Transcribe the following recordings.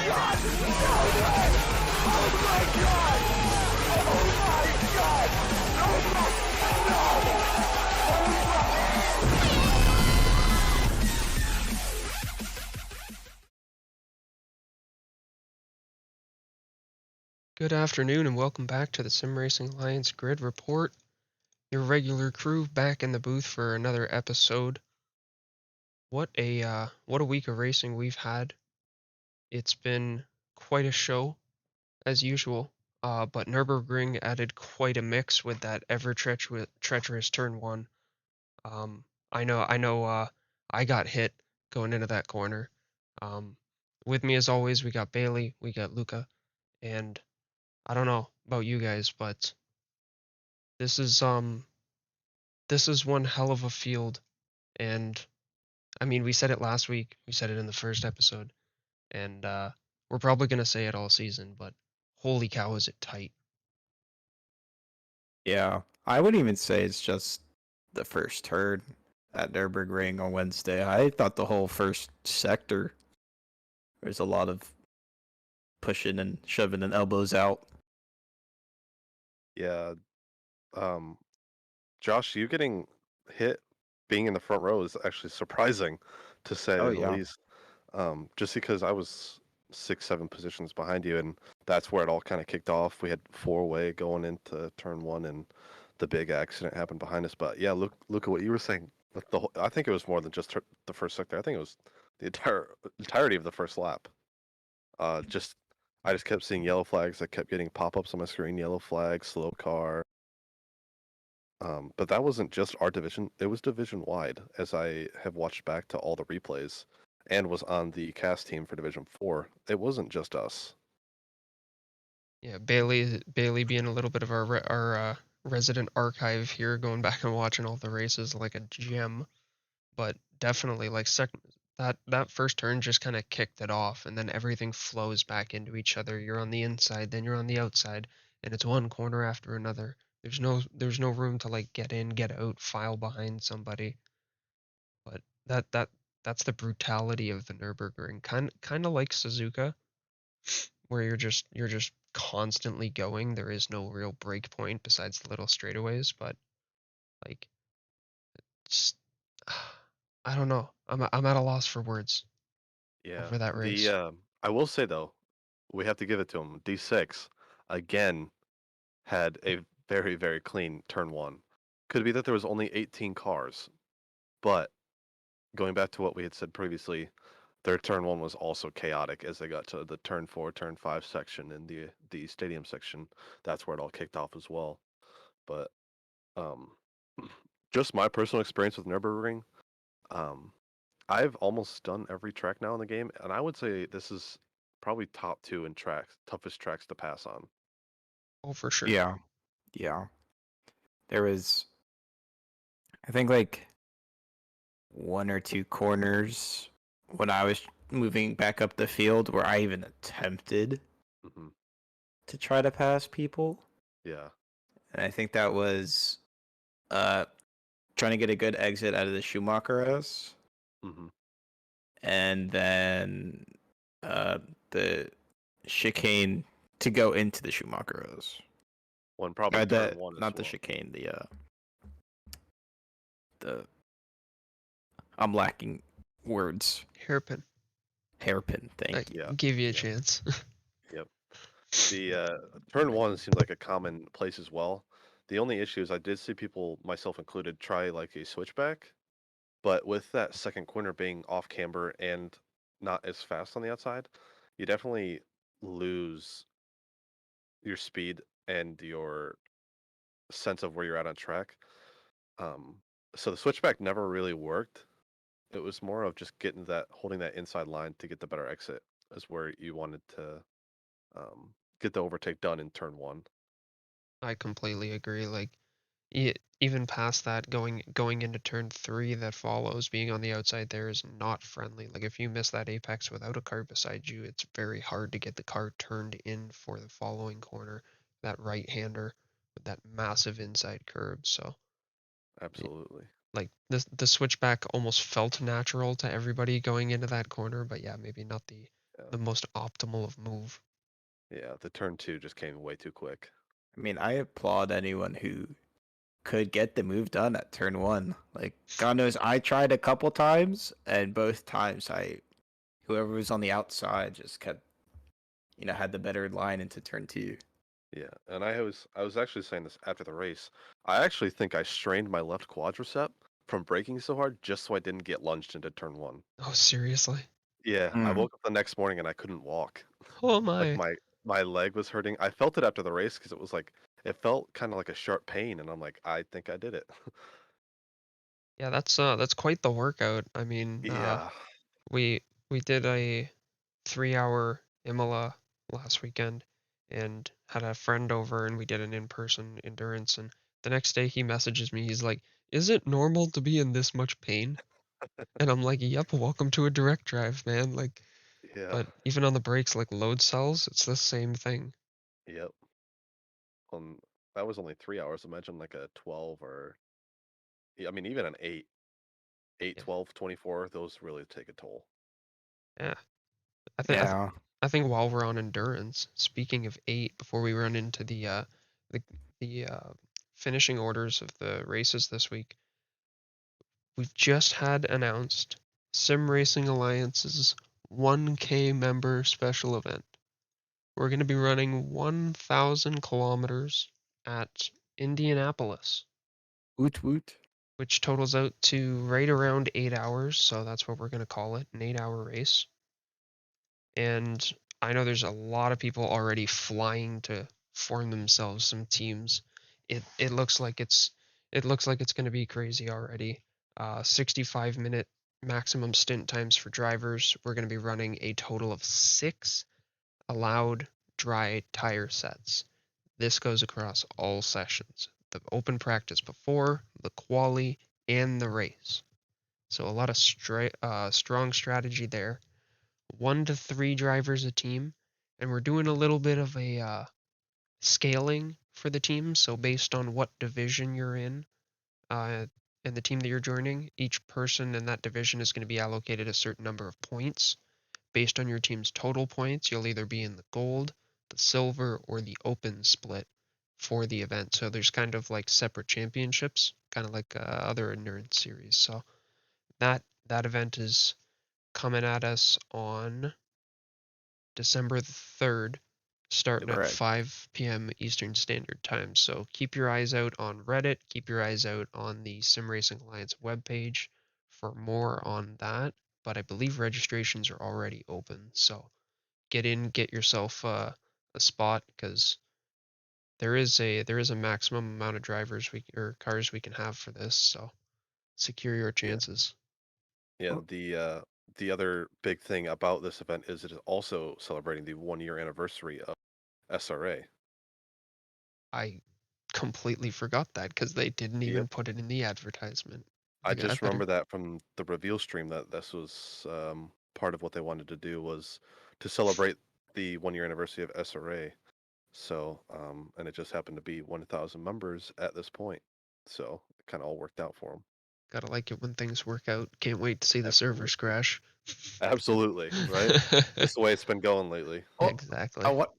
Good afternoon and welcome back to the Sim Racing Alliance Grid Report. Your regular crew back in the booth for another episode. What a week of racing we've had. It's been quite a show, as usual. But Nürburgring added quite a mix with that ever treacherous turn one. I know. I got hit going into that corner. With me as always, we got Bailey, we got Luca, and I don't know about you guys, but this is one hell of a field. And I mean, we said it last week, we said it in the first episode, and we're probably gonna say it all season, but holy cow, is it tight. Yeah, I wouldn't even say it's just the first turn at Nürburgring on Wednesday. I thought the whole first sector, there's a lot of pushing and shoving and elbows out. Yeah. Josh, you getting hit being in the front row is actually surprising, to say Oh, the yeah. least. Just because I was 6-7 positions behind you, and that's where it all kind of kicked off. We had four-way going into turn one, and the big accident happened behind us. But yeah, look at what you were saying. I think it was more than just the first sector. I think it was the entirety of the first lap. I just kept seeing yellow flags. I kept getting pop-ups on my screen. Yellow flag, slow car. But that wasn't just our division, it was division-wide, as I have watched back to all the replays, and was on the cast team for Division 4. It wasn't just us. Yeah, Bailey being a little bit of our resident archive here, going back and watching all the races like a gem. But definitely, like that first turn just kind of kicked it off, and then everything flows back into each other. You're on the inside, then you're on the outside, and it's one corner after another. There's no room to like get in, get out, file behind somebody. But that's the brutality of the Nürburgring. Kind of like Suzuka, where you're just constantly going. There is no real break point besides the little straightaways, but like it's I don't know. I'm at a loss for words Yeah. over that race. I will say though, we have to give it to him. D6 again had a very, very clean turn one. Could be that there was only 18 cars, but going back to what we had said previously, their turn one was also chaotic as they got to the turn 4, turn 5 section and the stadium section. That's where it all kicked off as well. But um, just my personal experience with Nürburgring, um, I've almost done every track now in the game, and I would say this is probably top 2 in tracks, toughest tracks to pass on. Oh, for sure. Yeah. Yeah. There was, I think, like one or two corners when I was moving back up the field where I even attempted hmm to try to pass people. Yeah. And I think that was trying to get a good exit out of the Schumacher S. hmm And then the chicane to go into the Schumacher S. One probably turn one not as the well. chicane, the I'm lacking words. Hairpin. Hairpin thing. Yeah. Give you a Yeah. chance. Yep. The turn one seems like a common place as well. The only issue is I did see people, myself included, try like a switchback, but with that second corner being off camber and not as fast on the outside, you definitely lose your speed and your sense of where you're at on track. Um, so the switchback never really worked. It was more of just holding that inside line to get the better exit, is where you wanted to get the overtake done in turn one. I completely agree. Like, even past that, going into turn 3 that follows, being on the outside there is not friendly. Like, if you miss that apex without a car beside you, it's very hard to get the car turned in for the following corner. That right-hander with that massive inside curb. So, Absolutely. like, the switchback almost felt natural to everybody going into that corner, but yeah, maybe not the the most optimal of move. Yeah, the turn 2 just came way too quick. I mean, I applaud anyone who could get the move done at turn 1. Like, God knows, I tried a couple times, and both times whoever was on the outside just kept, had the better line into turn 2. Yeah, and I was actually saying this after the race. I actually think I strained my left quadricep from braking so hard just so I didn't get lunged into turn 1. Oh, seriously? Yeah, I Mm. woke up the next morning and I couldn't walk. Oh Like my. my leg was hurting. I felt it after the race because it felt kind of like a sharp pain, and I'm like, I think I did it. Yeah, that's quite the workout. I mean, Yeah, we we did a 3-hour Imola last weekend and had a friend over and we did an in-person endurance, and the next day he messages me, he's like, "Is it normal to be in this much pain?" And I'm like, "Yep, welcome to a direct drive, man." Like, yeah, but even on the brakes, like load cells, it's the same thing. yep. That was only 3 hours. Imagine like a 12 or yeah, I mean even an 8, Yeah. 12, 24. Those really take a toll. Yeah. I think I, th- Yeah. I think while we're on endurance, speaking of 8, before we run into the the finishing orders of the races this week, we've just had announced Sim Racing Alliance's 1K member special event. We're going to be running 1,000 kilometers at Indianapolis, Woot woot. which totals out to right around 8 hours. So that's what we're going to call it, an 8-hour race. And I know there's a lot of people already flying to form themselves some teams. It looks like it's going to be crazy already. 65-minute maximum stint times for drivers. We're going to be running a total of 6 allowed dry tire sets. This goes across all sessions: the open practice before, the quali, and the race. So a lot of strong strategy there. 1 to 3 drivers a team, and we're doing a little bit of a scaling for the team. So based on what division you're in, uh, and the team that you're joining, each person in that division is going to be allocated a certain number of points. Based on your team's total points, you'll either be in the gold, the silver, or the open split for the event. So there's kind of like separate championships, kind of like other endurance series. So that event is coming at us on December the 3rd, starting Yep. at Correct. 5 p.m. Eastern Standard Time. So keep your eyes out on Reddit, keep your eyes out on the Sim Racing Alliance webpage for more on that. But I believe registrations are already open. So get in, get yourself a spot, because there is a maximum amount of drivers or cars we can have for this. So secure your Yeah. chances. Yeah, Oh, the other big thing about this event is it is also celebrating the 1 year anniversary of SRA. I completely forgot that because they didn't even Yep. put it in the advertisement. I I just better remember that from the reveal stream that this was part of what they wanted to do was to celebrate the 1 year anniversary of SRA. So, and it just happened to be 1,000 members at this point. So it kind of all worked out for them. gotta like it when things work out. Can't wait to see the servers Absolutely. crash. Absolutely, right? Just the way it's been going lately. oh, I Exactly. want.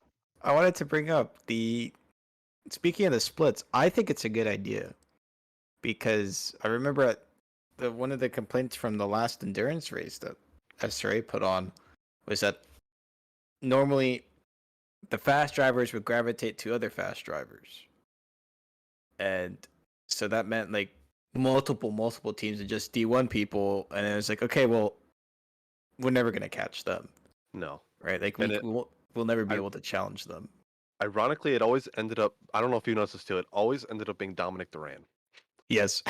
I wanted to bring up the. Speaking of the splits, I think it's a good idea because I remember one of the complaints from the last endurance race that SRA put on was that normally the fast drivers would gravitate to other fast drivers, and so that meant like multiple teams and just D1 people, and it was like, okay, well, we're never gonna catch them, No. right? Like And it, we'll never be I, able to challenge them. ironically, it always ended up, I don't know if you noticed this too, it always ended up being Dominic Duran. Yes,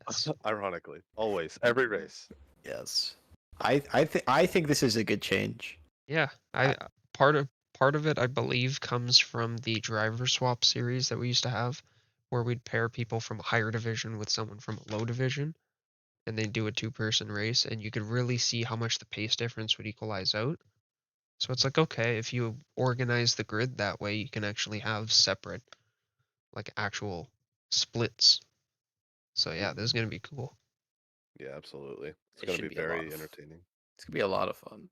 Yes. Ironically, always, every race. yes. I think this is a good change. Yeah. I, I part of it I believe comes from the driver swap series that we used to have, where we'd pair people from a higher division with someone from a low division, and then do a 2-person race, and you could really see how much the pace difference would equalize out. So it's like, okay, if you organize the grid that way, you can actually have separate, like actual splits. So yeah, this is Mhm. gonna be cool. Yeah, absolutely. It's it going to should be be a lot very of. entertaining. It's gonna be a lot of fun.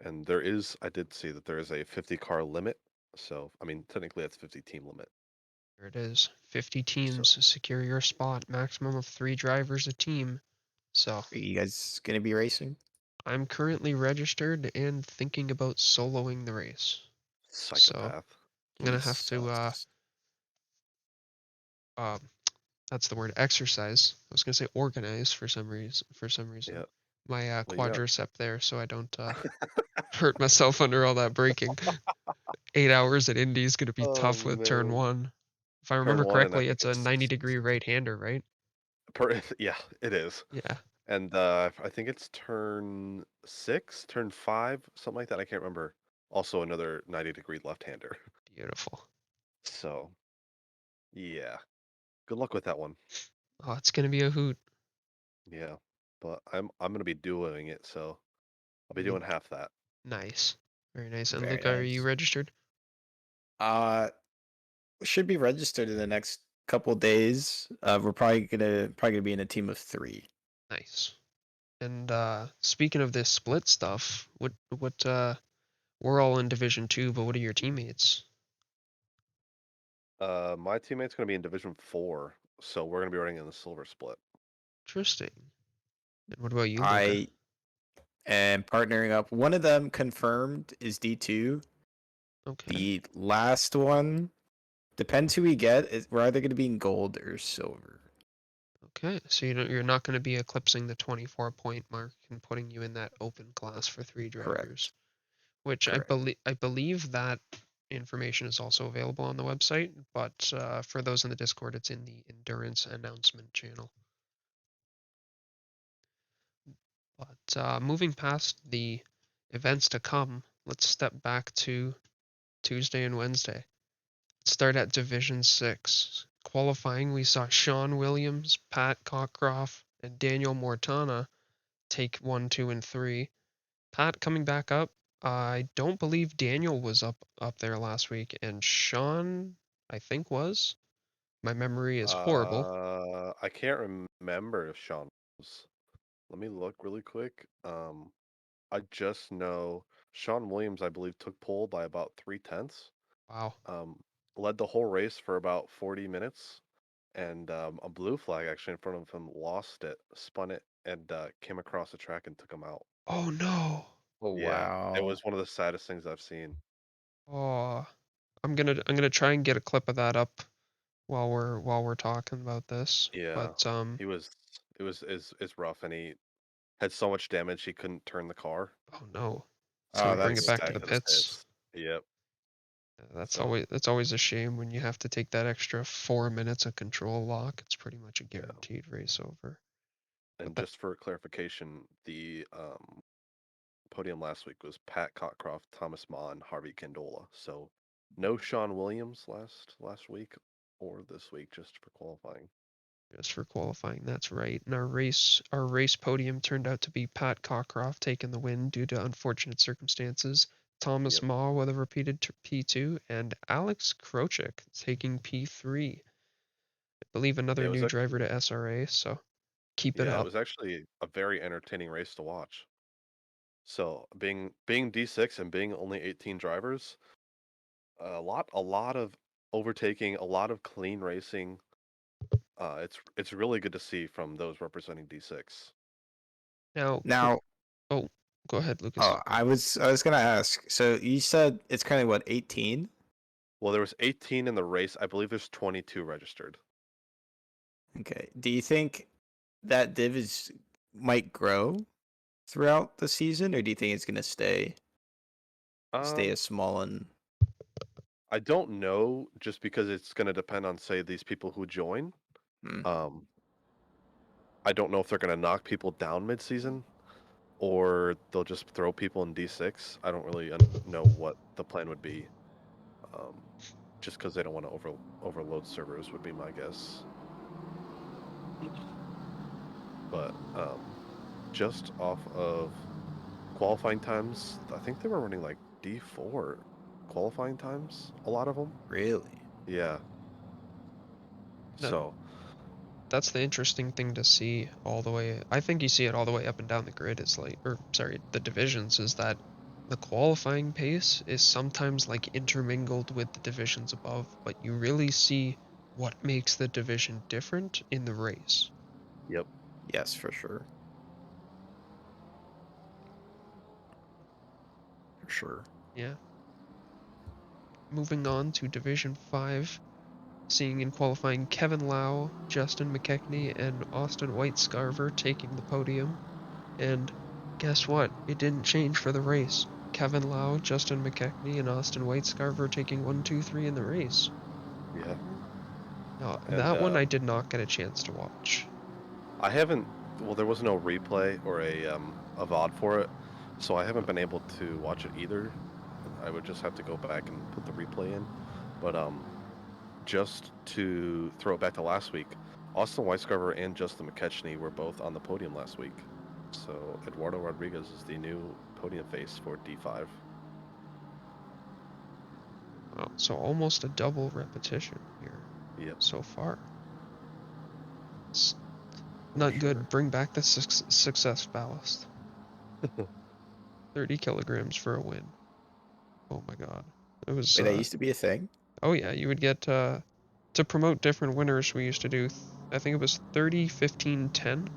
And I did see that there is a 50 car limit. So, I mean, technically that's 50 team limit. There it is. 50 So, teams secure your spot. Maximum of 3 drivers a team. So Are you guys gonna be racing? I'm currently registered and thinking about soloing the race. So psychopath. I'm gonna have to Jesus. uh, that's the word, exercise. I was gonna say organize for some reason. Yeah. My Well, you got quadricep there, so I don't hurt myself under all that braking. 8 hours at Indy is gonna be Oh tough with turn man. one. If I Turn remember one, and I correctly, think it's a it's 90-degree right-hander, right? yeah, it is. Yeah, And I think it's turn 6, turn 5, something like that. I can't remember. Also another 90-degree left-hander. beautiful. So, yeah. Good luck with that one. Oh, it's gonna be a hoot. Yeah. But I'm gonna be doing it, so I'll be You doing half that. nice, very nice. And Very Luca, are you nice. registered? Uh, should be registered in the next couple days. We're probably gonna be in a team of 3. Nice. And speaking of this split stuff, what we're all in Division 2, but what are your teammates? My teammate's gonna be in Division 4, so we're gonna be running in the silver split. Interesting. And what about you, Luca? I am partnering up. One of them confirmed is D2. Okay. The last one depends who we get. We're either gonna be in gold or silver. Okay. So you're not going to be eclipsing the 24-point mark and putting you in that open class for 3 drivers, Correct. which Correct. I believe that information is also available on the website, but for those in the Discord, it's in the endurance announcement channel. But moving past the events to come, let's step back to Tuesday and Wednesday. Let's start at Division 6. Qualifying, we saw Sean Williams, Pat Cockcroft, and Daniel Mortana take 1, 2, and 3. Pat coming back up. I don't believe Daniel was up there last week, and Sean, I think, was. My memory is horrible. I can't remember if Sean was. Let me look really quick. I just know Sean Williams, I believe, took pole by about 3/10. Wow. Um, led the whole race for about 40 minutes, and a blue flag actually in front of him lost it, spun it, and came across the track and took him out. Oh no. Oh Yeah, it wow. was one of the saddest things I've seen. Oh, I'm gonna try and get a clip of that up while we're talking about this. Yeah, But he was. It was is rough, and he had so much damage he couldn't turn the car, oh no, it's Oh, gonna bring so he it went back to that the back to the pits. sucks. pits. Yep. So That's always a shame when you have to take that extra 4 minutes of control lock. It's pretty much a yeah. guaranteed race over. And But just for clarification, the podium last week was Pat Cockcroft, Thomas Ma, and Harvey Candola. So no Sean Williams last week or this week, just for qualifying. just for qualifying, that's right. And our race podium turned out to be Pat Cockcroft taking the win due to unfortunate circumstances. Thomas Yep. Ma with a repeated P2 and Alex Krochik taking P3. I believe Yeah, another it was new driver actually to SRA, so keep it yeah, it up. was actually a very entertaining race to watch. So being D6 and being only 18 drivers, a lot of overtaking, a lot of clean racing. It's really good to see from those representing D6. Now, Now, oh, go ahead, Lucas. I was gonna ask. So you said it's kind of what 18? Well, there was 18 in the race. I believe there's 22 registered. Okay. Do you think that div is might grow throughout the season, or do you think it's gonna stay Um, as small and? I don't know, just because it's going to depend on, say, these people who join. Hmm. Um, I don't know if they're going to knock people down mid-season or they'll just throw people in D6. I don't really know what the plan would be. Um, just because they don't want to overload servers would be my guess. But just off of qualifying times, I think they were running like D4 qualifying times, a lot of them. Really? Yeah. That So, that's the interesting thing to see all the way. I think you see it all the way up and down the grid. It's like, or sorry, the divisions is that the qualifying pace is sometimes like intermingled with the divisions above, but you really see what makes the division different in the race. Yep. Yes, for sure. For sure. Yeah. Moving on to Division 5, seeing in qualifying Kevin Lau, Justin McKechnie, and Austin Whitescarver taking the podium. And guess what? It didn't change for the race. Kevin Lau, Justin McKechnie, and Austin Whitescarver taking 1, 2, 3 in the race. Yeah. Now, And, that one I did not get a chance to watch. I haven't. Well, there was no replay or a VOD for it, so I haven't been able to watch it either. I would just have to go back and put the replay in. But just to throw it back to last week, Austin Weisgarver and Justin McKechnie were both on the podium last week. So Eduardo Rodriguez is the new podium face for D5. Wow, so almost a double repetition here Yep. so far. It's not sure. good. Bring back the success ballast. 30 kilograms for a win. Oh my god. It was. Wait, that used to be a thing? Oh yeah, you would get to promote different winners. We used to do, I think it was 30, 15, 10,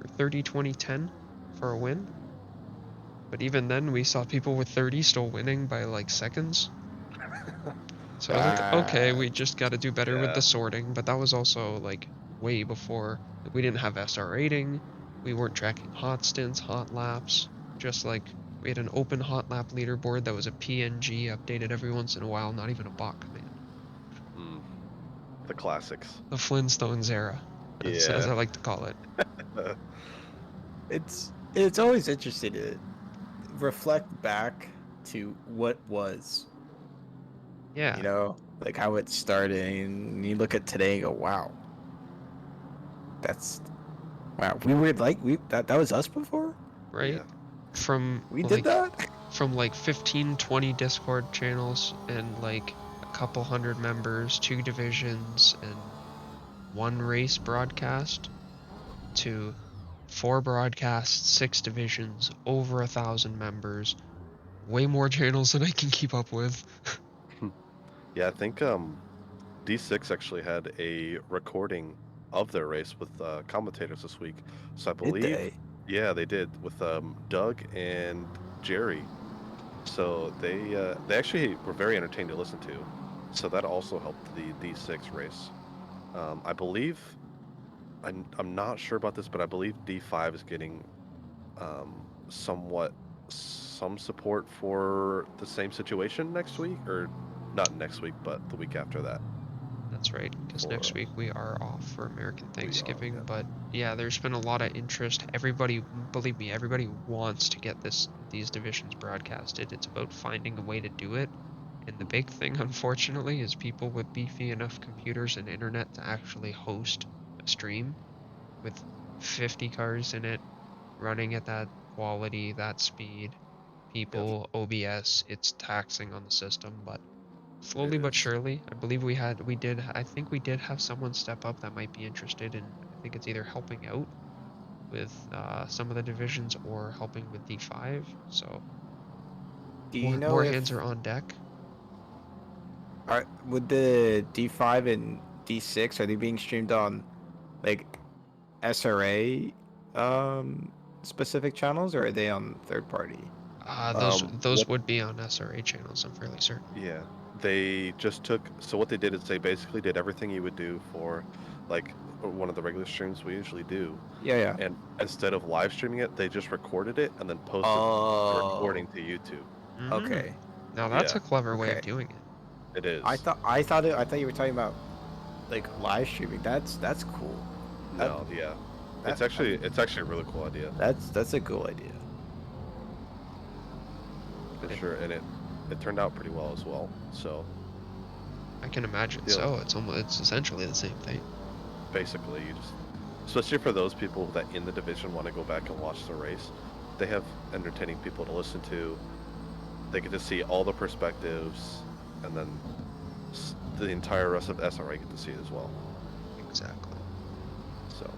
or 30, 20, 10 for a win. But even then, we saw people with 30 still winning by like seconds. So I was like, okay, we just got to do better with the sorting. But that was also like way before. Like, we didn't have SR rating. We weren't tracking hot stints, hot laps. Just like we had an open hot lap leaderboard that was a PNG updated every once in a while, not even a bot command. The classics. The Flintstones era, as I like to call it. It's always interesting to reflect back to what was. Yeah. You know, like how it started, and you look at today and go, wow. We were like, that was us before? Right? Yeah. From We like, did that? From like 15, 20 Discord channels and like a couple hundred members, 2 divisions, and 1 race broadcast to 4 broadcasts, 6 divisions, over 1,000 members, way more channels than I can keep up with. Yeah, I think D6 actually had a recording of their race with commentators this week. So I believe, Did they? yeah, they did with Doug and Jerry. So they actually were very entertaining to listen to. So that also helped the D6 race. I believe, I'm not sure about this, but I believe D5 is getting some support for the same situation next week, or not next week, but the week after that. That's right, because next week we are off for American Thanksgiving. yeah. But yeah, there's been a lot of interest. Everybody, believe me, everybody wants to get these divisions broadcasted. It's about finding a way to do it. And the big thing, unfortunately, is people with beefy enough computers and internet to actually host a stream with 50 cars in it, running at that quality, that speed. People, OBS, it's taxing on the system, but slowly but surely, I believe I think we did have someone step up that might be interested in, I think it's either helping out with some of the divisions or helping with D5. So Do you know more if hands are on deck. would the D5 and D6 are they being streamed on like SRA specific channels, or are they on third party? Those would be on SRA channels, I'm fairly certain. Yeah, they just took. So what they did is they basically did everything you would do for, like, one of the regular streams we usually do. Yeah. And instead of live streaming it, they just recorded it and then posted the recording to YouTube. Okay. Now that's Yeah. a clever way of doing it. It is. I thought you were talking about like live streaming. That's cool. No, yeah. It's actually a really cool idea. That's a cool idea. For sure, and it turned out pretty well as well. So I can imagine. Yeah. So it's essentially the same thing. basically, you just, especially for those people that in the division want to go back and watch the race, they have entertaining people to listen to. They get to see all the perspectives, and then the entire rest of SRA get to see it as well. Exactly. So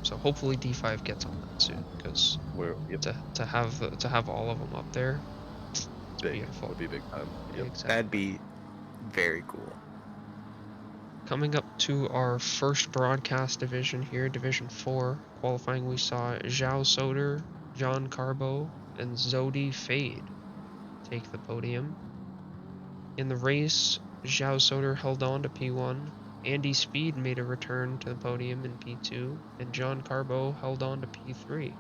So hopefully D5 gets on that soon, because Yep, to have all of them up there, it's big. beautiful. Would be big time. Yeah, Yep. exactly. That'd be very cool. Coming up to our first broadcast division here, Division 4. Qualifying, we saw Zhao Soder, John Carbo, and Zodi Fade take the podium. In the race, Zhao Soder held on to P1, Andy Speed made a return to the podium in P2, and John Carbo held on to P3.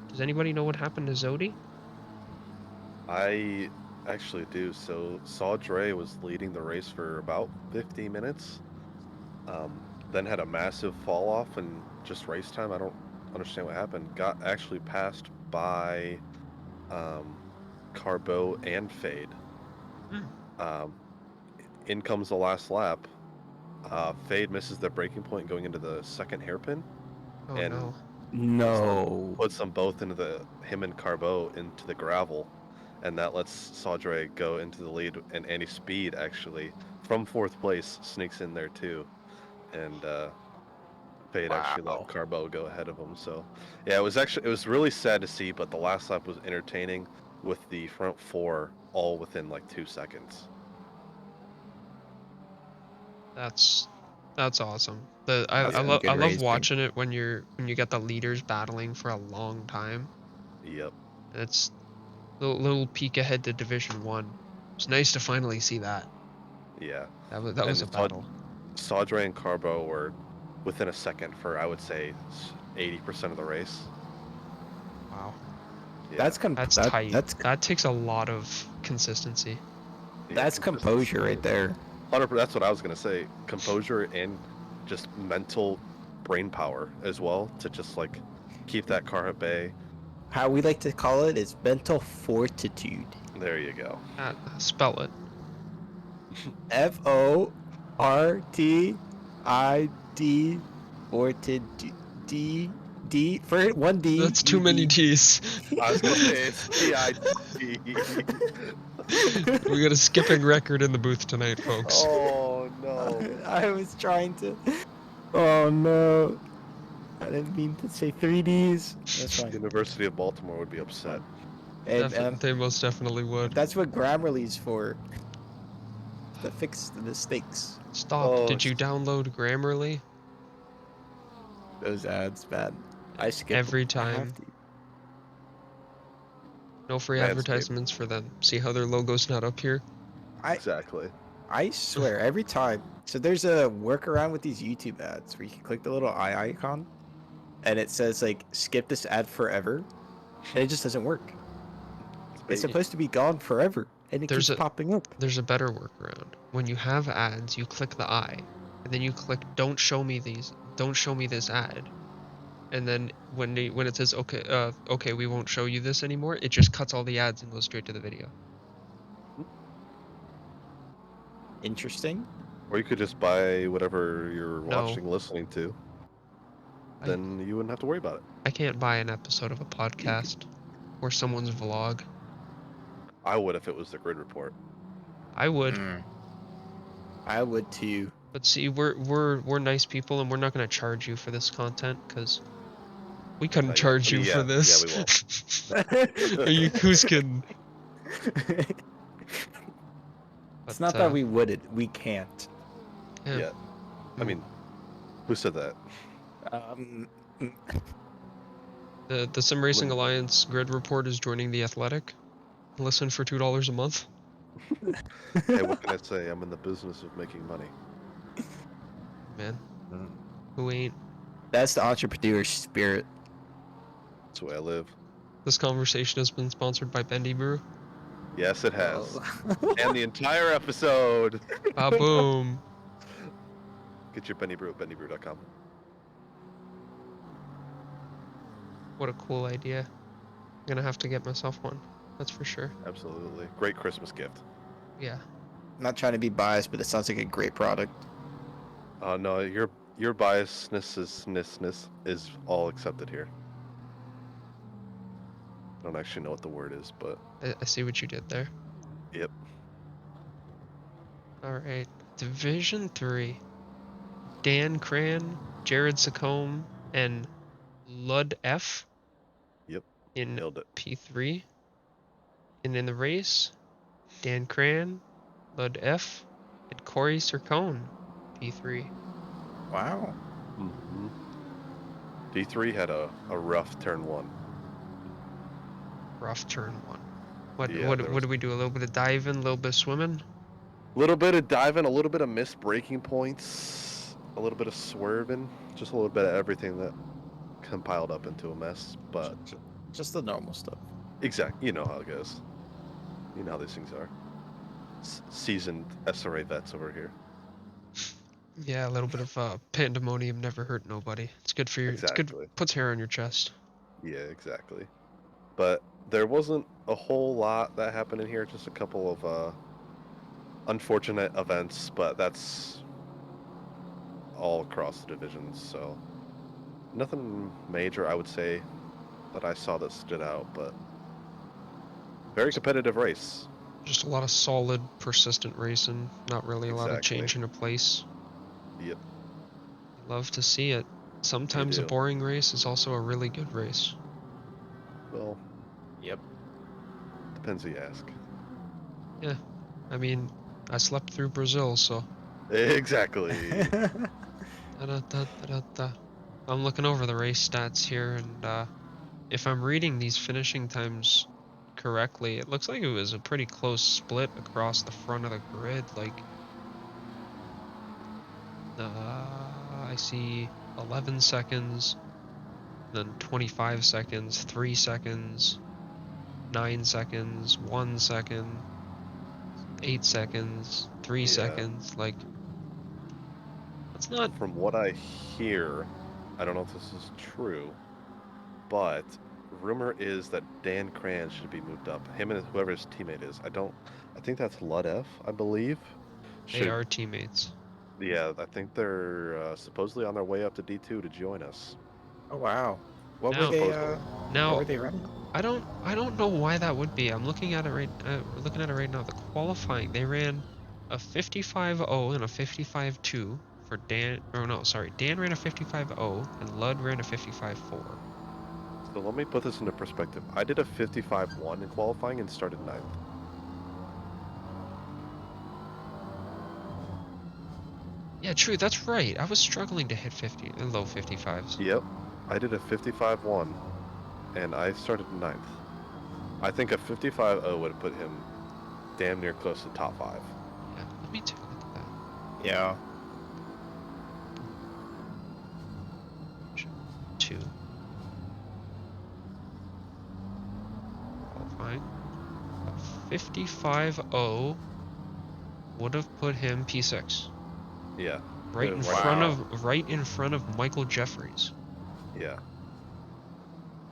Does anybody know what happened to Zodi? I actually do. So Saw Dre was leading the race for about 50 minutes. Then had a massive fall off in just race time. I don't understand what happened. Got actually passed by Carbo and Fade. Um, in comes the last lap. Fade misses the braking point going into the second hairpin, Oh and no. No. puts them both into him and Carbo into the gravel, and that lets Saudre go into the lead. And Andy Speed actually from fourth place sneaks in there too, and Fade actually let Wow. Carbo go ahead of him. So yeah, it was really sad to see, but the last lap was entertaining with the front four all within like 2 seconds. That's awesome. That's some I good love racing. watching it when you get the leaders battling for a long time. Yep. And it's little peek ahead to Division 1. It's nice to finally see that. Yeah. That was And a battle. Saudre and Carbo were within a second for I would say 80% of the race. Wow. Yeah. That's tight. That's That takes a lot of consistency. Yeah, that's composure right there. 100%. That's what I was gonna say. Composure and just mental brain power as well to just like keep that car at bay. How we like to call it is mental fortitude. There you go. Spell it. Fortid fortid D for one D That's too U many D. T's. I was gonna say it's TID. We got a skipping record in the booth tonight, folks. Oh no. I was trying to. Oh no! I didn't mean to say 3Ds. That's fine. University of Baltimore would be upset. Hey man, They most definitely would. that's what Grammarly's for. To fix the mistakes. Stop. Oh, Did you download Grammarly? Those ads, man. I skip Every them. I have time. to. No free Manscaped. advertisements for them. See how their logo's not up here? Exactly. I swear, every time. So there's a workaround with these YouTube ads where you can click the little eye icon, and it says like skip this ad forever, and it just doesn't work. It's bait. supposed to be gone forever, and it keeps popping up. There's a better workaround. When you have ads, you click the eye, and then you click don't show me this ad. And then when it says okay, we won't show you this anymore, it just cuts all the ads and goes straight to the video. Interesting. Or you could just buy whatever you're No. watching, listening to. Then you wouldn't have to worry about it. I can't buy an episode of a podcast or someone's vlog. I would if it was the Grid Report. I would. I would too. But see, we're nice people, and we're not going to charge you for this content because we couldn't Not yet. charge I mean, you for yeah, this. yeah, Are you who's kidding? It's not that we wouldn't. We can't. Yeah. I mean, who said that? The Sim Racing Alliance Grid Report is joining the Athletic. Listen for $2 a month. Hey, what can I say? I'm in the business of making money. Man, who ain't? That's the entrepreneur spirit. That's the way I live. This conversation has been sponsored by Bendy Brew. Yes, it has. Oh. And the entire episode. Boom. Get your Benny Brew at bennybrew.com. What a cool idea. I'm gonna have to get myself one. That's for sure. Absolutely. Great Christmas gift. Yeah. I'm not trying to be biased, but it sounds like a great product. No, your biasness is all accepted here. I don't actually know what the word is, but I see what you did there. yep. Alright. Division 3. Dan Cran, Jared Sacombe, and Lud F Yep, in nailed it. P3. And in the race, Dan Cran, Lud F, and Corey Sircone, P3. Wow. Mm-hmm. D3 had a rough turn 1. Rough turn 1. What Yeah, what there what was did we do? A little bit of diving, a little bit of swimming? a little bit of diving, a little bit of missed braking points, a little bit of swerving, just a little bit of everything that compiled up into a mess. But Just the normal stuff. exactly, you know how it goes. You know how these things are. Seasoned SRA vets over here. Yeah, a little bit of pandemonium never hurt nobody. It's good for your. It's good. Exactly. Puts hair on your chest. Yeah, exactly. But there wasn't a whole lot that happened in here. Just a couple of unfortunate events, but that's all across the divisions. So nothing major, I would say, that I saw that stood out. But very competitive race. Just a lot of solid, persistent racing. Not really a lot of Exactly. change in a place. Yep, Love to see it. you Sometimes a do. boring race is also a really good race. Well, Yep. depends who you ask. Yeah, I mean, I slept through Brazil, so. Exactly. Da-da-da-da-da-da. I'm looking over the race stats here, and if I'm reading these finishing times correctly, it looks like it was a pretty close split across the front of the grid. Like, I see 11 seconds, then 25 seconds, 3 seconds, 9 seconds, 1 second, 8 seconds, 3 Yeah. seconds. Like, that's not. From what I hear, I don't know if this is true, but rumor is that Dan Cran should be moved up. Him and whoever his teammate is. I think that's Ludf, I believe. They Should are teammates. Yeah, I think they're supposedly on their way up to D2 to join us. Oh wow. What were Now, they? Supposedly. What now were they running? I don't know why that would be. I'm looking at it right now. The qualifying, they ran a 55.0 and a 55.2 for Dan. Oh no, sorry. Dan ran a 55.0 and Lud ran a 55.4. So let me put this into perspective. I did a 55-1 in qualifying and started 9th. Yeah, true. That's right. I was struggling to hit 50 and low 55s. Yep. I did a 55-1 and I started 9th. I think a 55-0 would have put him damn near close to top 5. Yeah, let me take a look at that. Yeah. 2 qualifying. A 55.0 would have put him P6. Yeah. Right in Wow. right in front of Michael Jeffries. Yeah.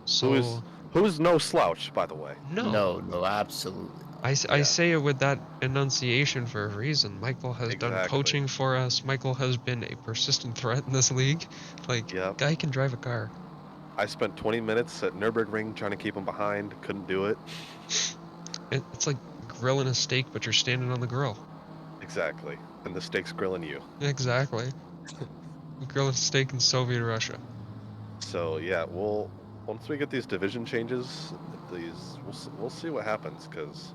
So Who is no slouch, by the way. no, No, absolutely. I Yeah. say it with that enunciation for a reason. Michael has done Exactly. coaching for us. Michael has been a persistent threat in this league. Like, Yep. guy can drive a car. I spent 20 minutes at Nürburgring trying to keep him behind. Couldn't do it. It's like grilling a steak, but you're standing on the grill. Exactly. And the steak's grilling you. Exactly. Grilling a steak in Soviet Russia. So yeah, once we get these division changes, we'll see what happens because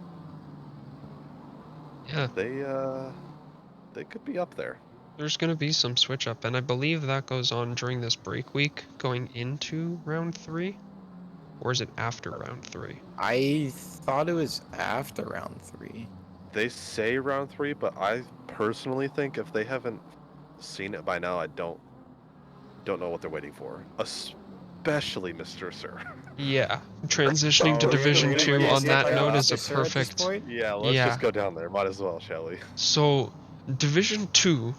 Yeah, they could be up there. there's going to be some switch up, and I believe that goes on during this break week going into round 3. Or is it after round 3? I thought it was after round 3. They say round 3, but I personally think if they haven't seen it by now, I don't know what they're waiting for. Especially Mr. Sir. Yeah, transitioning to Oh, we're Division gonna 2 get on hit that by note is Mr. a Sir at this perfect. point? Yeah, let's Yeah. just go down there. Might as well, shall we? So, Division 2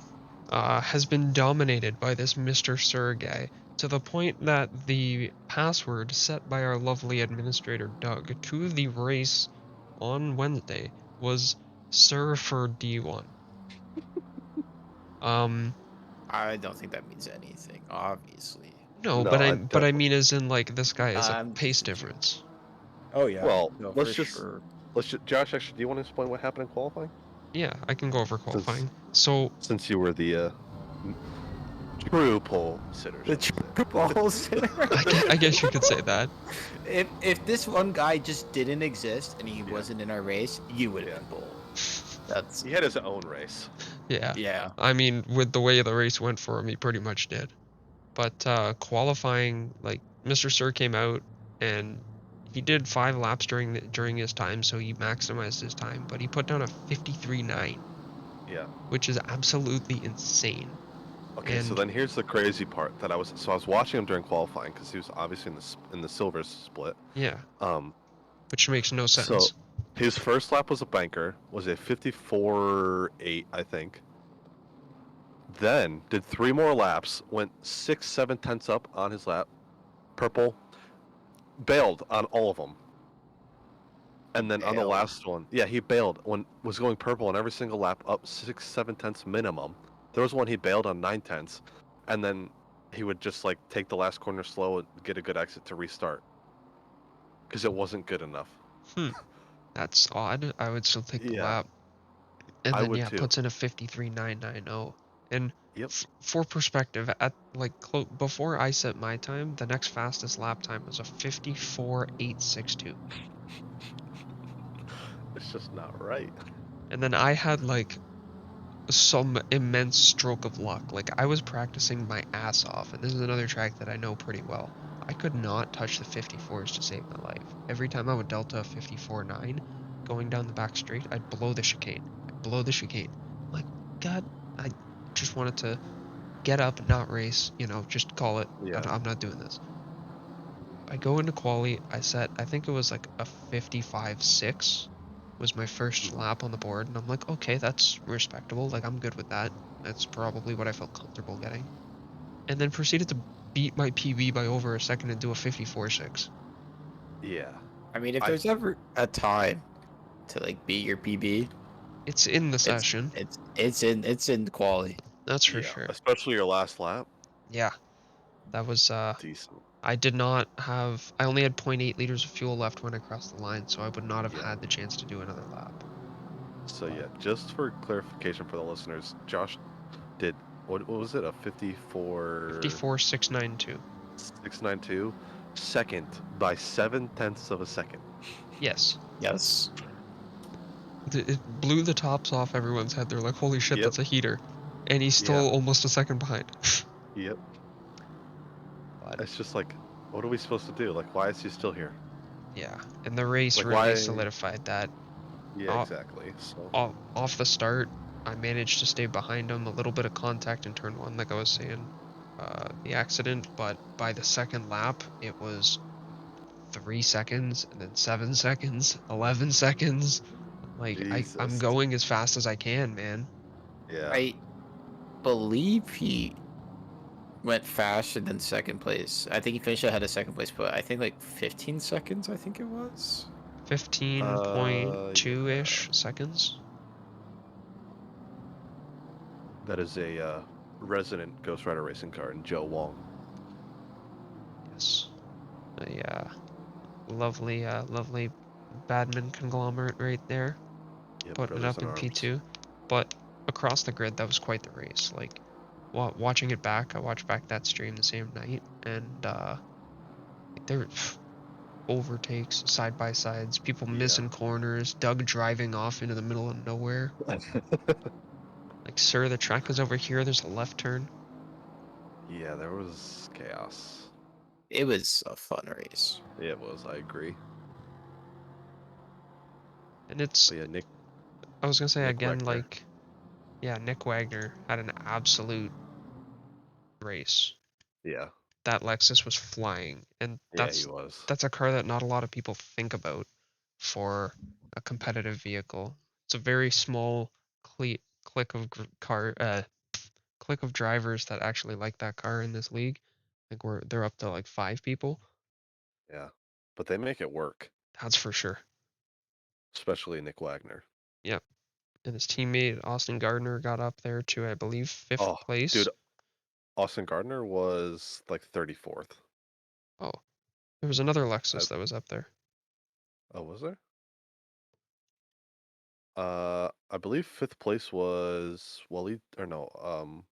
has been dominated by this Mr. Sir guy to the point that the password set by our lovely administrator Doug to the race on Wednesday was Sir for D1. I don't think that means anything, obviously. No, No, I but I definitely. mean as in like this guy is a I'm pace just a joke. difference. Oh yeah. Well, No, let's for just sure. Josh. Actually, do you want to explain what happened in qualifying? Yeah, I can go over Since qualifying. So since you were the true pole sitter. The shall we say. true pole sitter. I guess you could say that. If this one guy just didn't exist and he Yeah. wasn't in our race, you would have Yeah. been pole. That's He had his own race. Yeah. yeah. I mean, with the way the race went for him, he pretty much did. But qualifying, like Mr. Sir came out and he did 5 laps during his time, so he maximized his time. But he put down a 53.9, Yeah. which is absolutely insane. Okay, so And then here's the crazy part that I was watching him during qualifying because he was obviously in the silver split. yeah, Um, which makes no so sense. his first lap was a banker, was a 54.8, I think. Then did 3 more laps, went 6-7 tenths up on his lap, purple, bailed on all of them. And then on the Bailed. last one, yeah, he bailed when was going purple on every single lap, up 6-7 tenths minimum. There was one he bailed on 9 tenths, and then he would just like take the last corner slow and get a good exit to restart because it wasn't good enough. That's odd. I would still take the Yeah, lap. And I then would yeah, too. puts in a 53.990. And Yep. for perspective, at like before I set my time, the next fastest lap time was a 54.862. It's just not right. And then I had like some immense stroke of luck. Like I was practicing my ass off, and this is another track that I know pretty well. I could not touch the 54s to save my life. Every time I would delta a 54.9 going down the back straight, I'd blow the chicane. I'd blow the chicane. I'm like, God, I just wanted to get up and not race, just call it. Yeah. I'm not doing this. I go into quali, I set, I think it was like a 55.6 was my first Mhm. lap on the board, and I'm like, okay, that's respectable. Like, I'm good with that. That's probably what I felt comfortable getting. And then proceeded to beat my PB by over a second and do a 54.6. Yeah. I mean, if I there's ever a time to like beat your PB, It's in the it's session, it's in quality. that's for yeah, sure. especially your last lap. Yeah, that was, Decent. I did not have, I only had zero point 0.8 liters of fuel left when I crossed the line, so I would not have Yeah. had the chance to do another lap. So But yeah, just for clarification for the listeners, Josh did what was it? A 54.692. 692 second by 7 tenths of a second. Yes. Yes. It blew the tops off everyone's head. They're like, holy shit, Yep. that's a heater. And he's Yeah. still almost a second behind. Yep. But It's just like, what are we supposed to do? Like, why is he still here? yeah, and the race Like, really why? solidified that. Yeah, Off, exactly. So, off the start, I managed to stay behind him. A little bit of contact in turn one, like I was saying, the accident. But by the second lap, it was 3 seconds, and then 7 seconds, 11 seconds. Like I'm Jesus. going as fast as I can, man. Yeah. I believe he went faster than second place. I think he finished ahead of second place, but I think like 15 seconds, I think it was. 15.2 Yeah. ish seconds. That is a resident Ghost Rider racing car in Joe Wong. Yes. A lovely badminton conglomerate right there, Yep, putting it brothers up in in arms. P2. But across the grid, that was quite the race. Like, watching it back, I watched back that stream the same night, and there overtakes, side by sides, people Yeah. missing corners, Doug driving off into the middle of nowhere. Like, sir, the track is over here. There's a left turn. Yeah, there was chaos. It was a fun race. It was, I agree. And it's, But yeah, I was gonna say Nick again, Wagner. like, yeah, Nick Wagner had an absolute race. Yeah. That Lexus was flying, and Yeah, he was. that's a car that not a lot of people think about for a competitive vehicle. It's a very small click of click of drivers that actually like that car in this league. Like they're up to like 5 people. Yeah. But they make it work, That's for sure. especially Nick Wagner. Yep. And his teammate Austin Gardner got up there to, I believe, fifth Oh, place. dude, Austin Gardner was like 34th. Oh, there was another I, Lexus that was up there. oh, was there? I believe 5th place was Waleed, or no,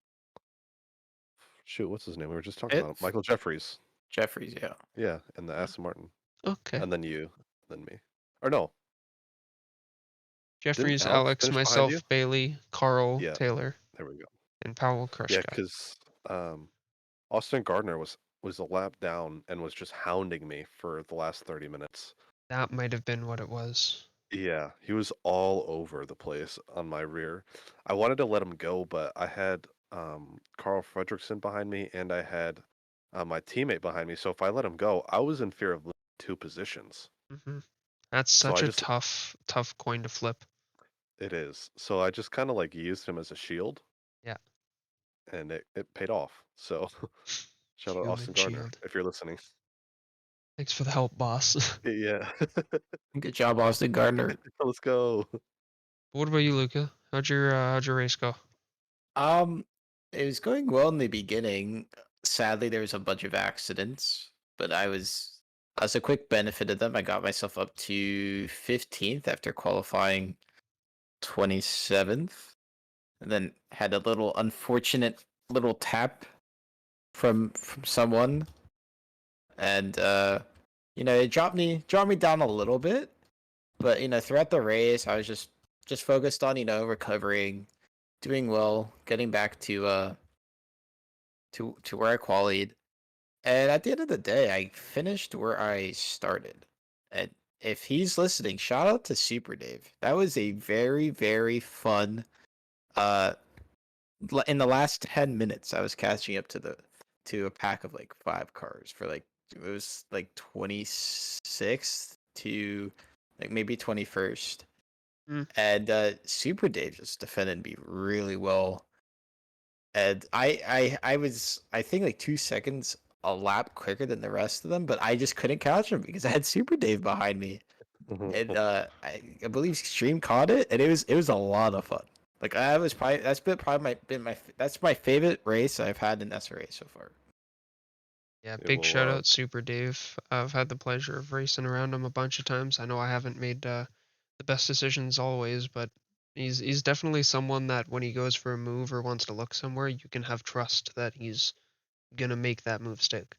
Shoot, what's his name? We were just talking about him. It's Michael Jeffries. Jeffries, yeah. Yeah, and the Aston Martin. Okay. And then you, then me. Or no, didn't Jeffries, Alex Alex, finish behind you? myself, Bailey, Carl, Yeah, Taylor, there we go. and Powell Yeah, Krushka. because Austin Gardner was a lap down and was just hounding me for the last 30 minutes. That might have been what it was. Yeah, he was all over the place on my rear. I wanted to let him go, but I had Carl Fredrickson behind me and I had my teammate behind me. So if I let him go, I was in fear of losing 2 positions. hmm That's So such I a just, tough coin to flip. it is. So I just kind of like used him as a shield Yeah. and it paid off. So shout out Austin Human Gardner shield. if you're listening. Thanks for the help, boss. Yeah. Good job, Austin Gardner. Let's go. What about you, Luca? How'd your race go? Um, it was going well in the beginning. Sadly, there was a bunch of accidents, but as a quick benefit of them, I got myself up to 15th after qualifying 27th, and then had a little unfortunate little tap from someone, and it dropped me down a little bit, but throughout the race, I was just focused on recovering, doing well, getting back to where I qualied. And at the end of the day, I finished where I started. And if he's listening, shout out to Super Dave. That was a very, very fun. Uh, in the last 10 minutes, I was catching up to a pack of like 5 cars for like it was like 26th to like maybe 21st. Mm. And Super Dave just defended me really well. And I was I think like 2 seconds a lap quicker than the rest of them, but I just couldn't catch him because I had Super Dave behind me, and I believe Stream caught it, and it was a lot of fun. Like I was probably that's my favorite race I've had in SRA so far. Yeah, It big will shout out Super Dave. I've had the pleasure of racing around him a bunch of times. I know I haven't made the best decisions always, but he's definitely someone that when he goes for a move or wants to look somewhere, you can have trust that he's gonna make that move stick.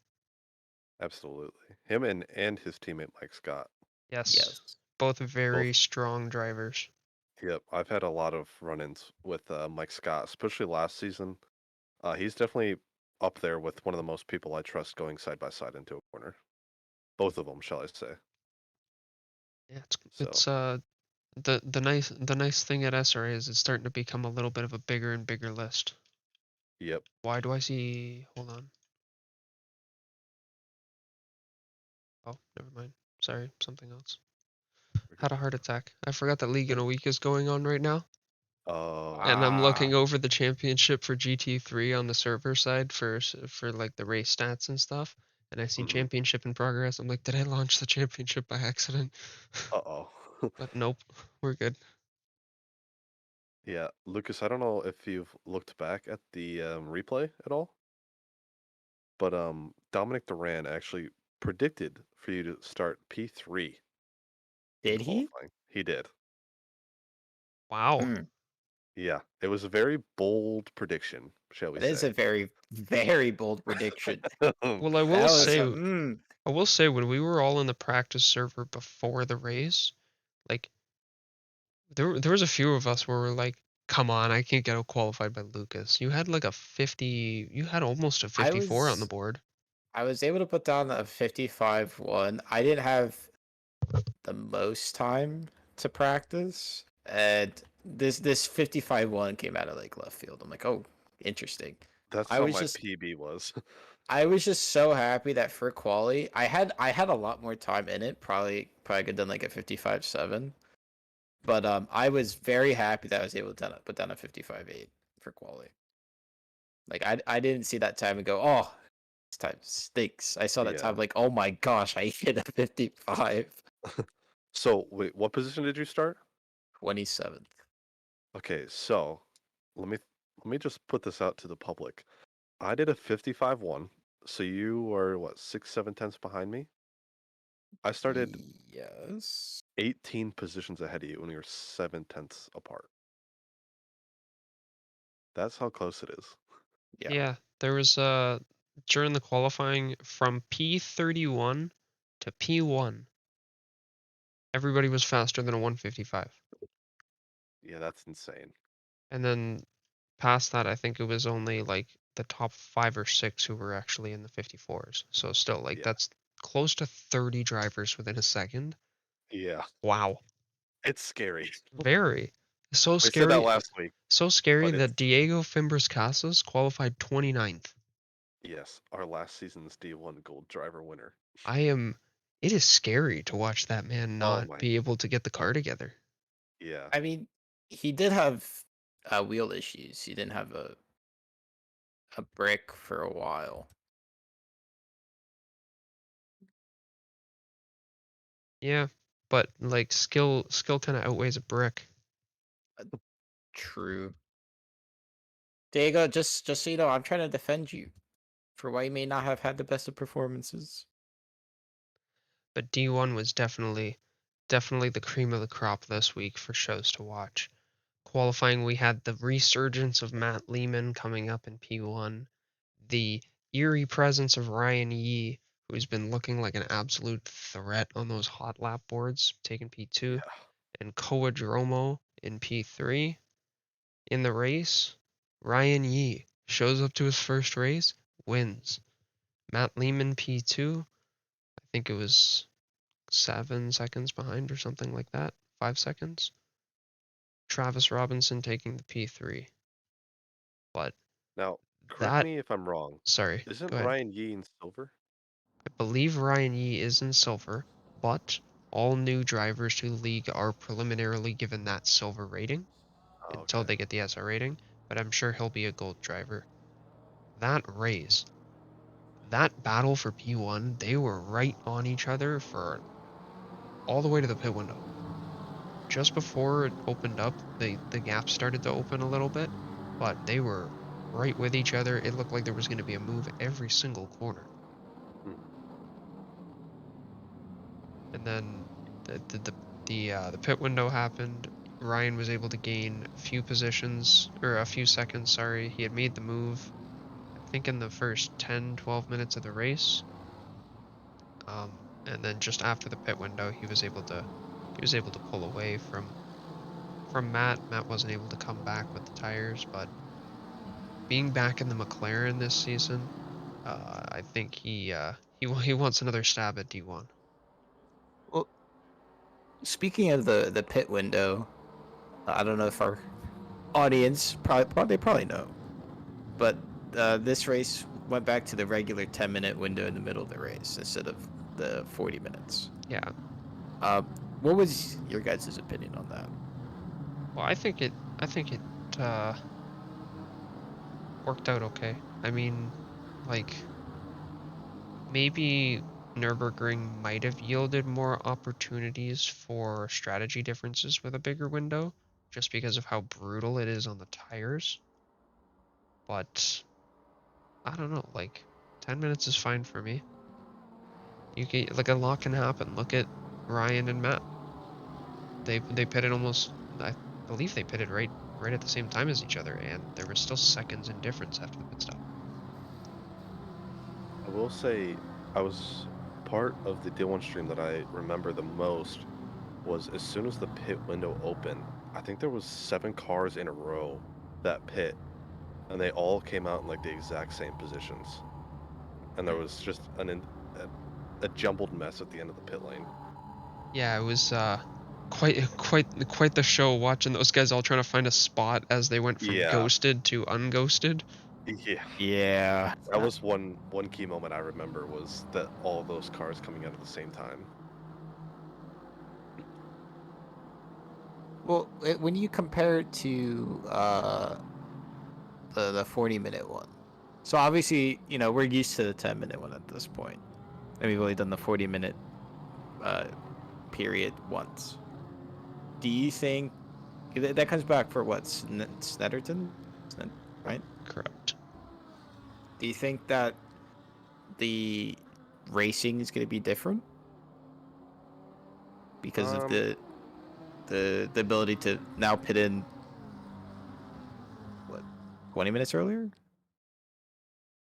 absolutely. Him and his teammate Mike Scott. Yes, Yes. both very Both. strong drivers. Yep. I've had a lot of run-ins with Mike Scott, especially last season. He's definitely up there with one of the most people I trust going side by side into a corner. Both of them, shall I say? Yeah, So, it's the nice thing at SRA is it's starting to become a little bit of a bigger and bigger list. yep. Why do I see? Hold on. Oh, never mind. Sorry, something else. We're good. Had a heart attack. I forgot that League in a Week is going on right now, Oh, and I'm looking Ah, over the championship for GT3 on the server side for like the race stats and stuff. And I see hmm. championship in progress. I'm like, did I launch the championship by accident? Uh-oh. But nope, we're good. Yeah, Lucas, I don't know if you've looked back at the replay at all, but Dominic Duran actually predicted for you to start P3 in did he? qualifying. He did. Wow. Mm, Yeah, it was a very bold prediction, shall we that is say. a very, very bold prediction. Well, I will That was say, a I will say when we were all in the practice server before the race, like there was a few of us where we're like, come on, I can't get out qualified by Lucas. You had like a 50, you had almost a I 54 on the was board. I was able to put down a 55-1. I didn't have the most time to practice, and this 55-1 came out of like left field. I'm like, oh, interesting. That's I how was my just PB was. I was just so happy that for quali, I had a lot more time in it. Probably could have done like a 55-7. But I was very happy that I was able to put down a 55-8 for quali. Like I didn't see that time and go, oh, this time stinks. I saw that Yeah. time like, oh my gosh, I hit a 55. So, wait, what position did you start? 27th. Okay, so let me let me just put this out to the public. I did a 55-1, so you were what, 6, 7 tenths behind me? I started Yes. 18 positions ahead of you when we were 7 tenths apart. That's how close it is. Yeah, there was during the qualifying from P31 to P1, everybody was faster than a 155. Yeah, that's insane. And then past that, I think it was only like the top 5 or 6 who were actually in the 54s. So still, like Yeah. that's close to 30 drivers within a second. Yeah. Wow, It's scary. very so We said that scary. last week, So scary but it's that Diego Fimbres Casas qualified 29th. yes, our last season's D1 Gold Driver winner. I am. It is scary to watch that man Oh not my. be able to get the car together. Yeah. I mean, he did have wheel issues. He didn't have a brick for a while. Yeah, but like skill kind of outweighs a brick. True. Diego, just so you know, I'm trying to defend you for why you may not have had the best of performances. But D1 was definitely the cream of the crop this week for shows to watch. Qualifying, we had the resurgence of Matt Lehman coming up in P1, the eerie presence of Ryan Yee, who's been looking like an absolute threat on those hot lap boards, taking P2, Yeah. and Koa Dromo in P3. In the race, Ryan Yee shows up to his first race, wins. Matt Lehman P2, I think it was 7 seconds behind or something like that, 5 seconds. Travis Robinson taking the P3. But Now, correct that, me if I'm wrong. sorry, Isn't go ahead. Ryan Yee in silver? I believe Ryan Yee is in silver, but all new drivers to the league are preliminarily given that silver rating Oh, until okay. they get the SR rating, but I'm sure he'll be a gold driver. That race, that battle for P1, they were right on each other for all the way to the pit window. Just before it opened up, the gap started to open a little bit, but they were right with each other. It looked like there was going to be a move every single corner. Hmm. And then the pit window happened. Ryan was able to gain a few positions or a few seconds, sorry. He had made the move I think in the first 10 12 minutes of the race. And then just after the pit window, he was able to pull away from Matt. Matt wasn't able to come back with the tires, but being back in the McLaren this season, I think he wants another stab at D1. Well, speaking of the pit window, I don't know if our audience probably know, but this race went back to the regular 10-minute window in the middle of the race instead of the 40 minutes. Yeah. Uh, what was your guys' opinion on that? Well, I think it uh, worked out okay. I mean, like maybe Nürburgring might have yielded more opportunities for strategy differences with a bigger window, just because of how brutal it is on the tires. But I don't know, like 10 minutes is fine for me. You can like a lot can happen. Look at Ryan and Matt. They pitted almost. I believe they pitted right at the same time as each other, and there was still seconds in difference after the pit stop. I will say I was part of the D1 stream that I remember the most was as soon as the pit window opened, I think there was 7 cars in a row that pit, and they all came out in like the exact same positions. And there was just a jumbled mess at the end of the pit lane. Yeah, it was quite the show watching those guys all trying to find a spot as they went from Yeah, ghosted to unghosted. yeah. Yeah. That was one key moment I remember was that all those cars coming out at the same time. Well, when you compare it to the 40-minute one, so obviously we're used to the 10-minute one at this point, and we've only done the 40-minute uh, period once. Do you think that comes back for what Snetterton, right? Correct. Do you think that the racing is going to be different because of Um, the ability to now pit in what 20 minutes earlier?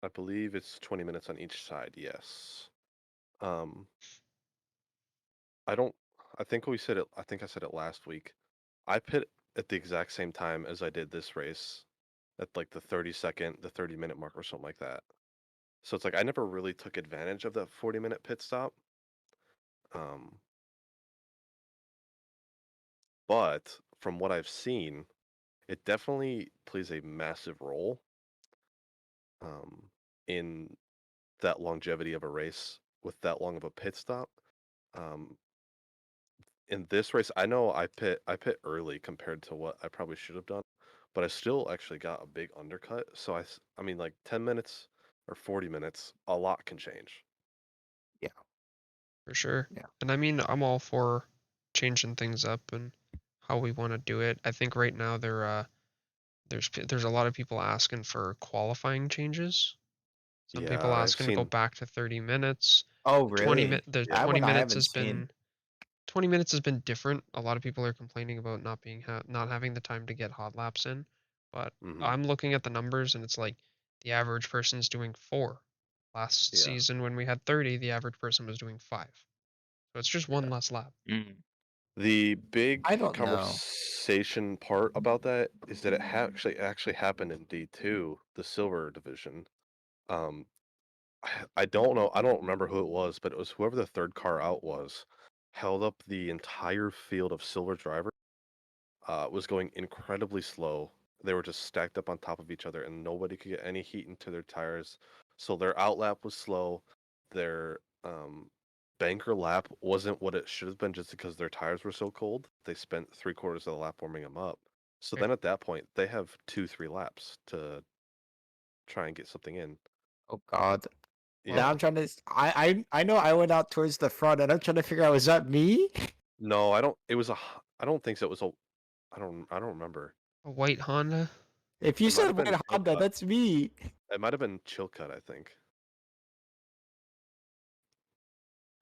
I believe it's 20 minutes on each side. Yes. Um, I don't. I think we said it. I think I said it last week. I pit at the exact same time as I did this race, at like the 30-second, the 30-minute mark or something like that. So it's like I never really took advantage of that 40-minute pit stop. Um, but from what I've seen, it definitely plays a massive role um, in that longevity of a race with that long of a pit stop. Um, in this race, I know I pit early compared to what I probably should have done, but I still actually got a big undercut. So I mean, like 10 minutes or 40 minutes, a lot can change. Yeah. For sure. Yeah. And I mean, I'm all for changing things up and how we want to do it. I think right now there's a lot of people asking for qualifying changes. Some Yeah, people I've asking to go seen. back to 30 minutes. Oh, 20 really? the Yeah. That 20 one I minutes haven't has seen. been 20 minutes has been different. A lot of people are complaining about not having the time to get hot laps in, but Hmm. I'm looking at the numbers and it's like the average person's doing 4. Last Yeah. season when we had 30, the average person was doing 5. So it's just one Yeah. less lap. Mm. The I big don't know. conversation part about that is that it actually happened in D2, the silver division. Um, I don't know. I don't remember who it was, but it was whoever the third car out was, held up the entire field of silver drivers. Was going incredibly slow. They were just stacked up on top of each other, and nobody could get any heat into their tires. So their outlap was slow. Their banker lap wasn't what it should have been just because their tires were so cold. They spent 3/4 of the lap warming them up. So Right. then at that point, they have 2, 3 laps to try and get something in. Oh God. Now Yeah. Well, I'm trying to. I know I went out towards the front, and I'm trying to figure out, was that me? No, I don't. It was a. I don't think so. It was a. I don't remember. a white Honda. If you It might said have been white Honda, Chilcut. that's me. It might have been Chilcut, I think.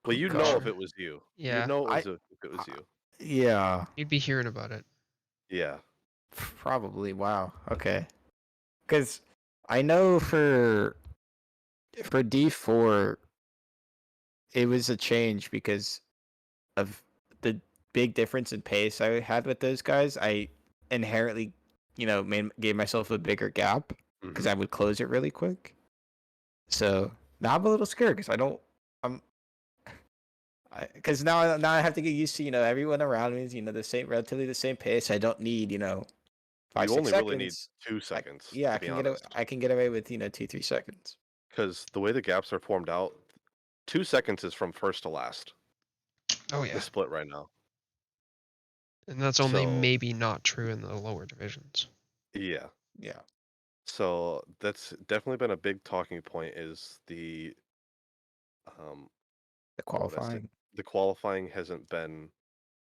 Well, Oh you'd Not know if God. sure. it was you. You'd Yeah, know I. if it was you. Yeah. you'd be hearing about it. Yeah. Probably. Wow. Okay. Because I know for D4, it was a change because of the big difference in pace I had with those guys. I inherently, gave myself a bigger gap because Hmm. I would close it really quick. So now I'm a little scared because I don't. I'm because now I have to get used to everyone around me is the same, relatively the same pace. I don't need five You six only really need seconds. 2 seconds, Yeah, to be honest, I can get away with 2-3 seconds. because the way the gaps are formed out, 2 seconds is from first to last. Oh The yeah, split right now. and that's only So maybe not true in the lower divisions. yeah. Yeah, So that's definitely been a big talking point. Is the um the what would I say? qualifying. The qualifying hasn't been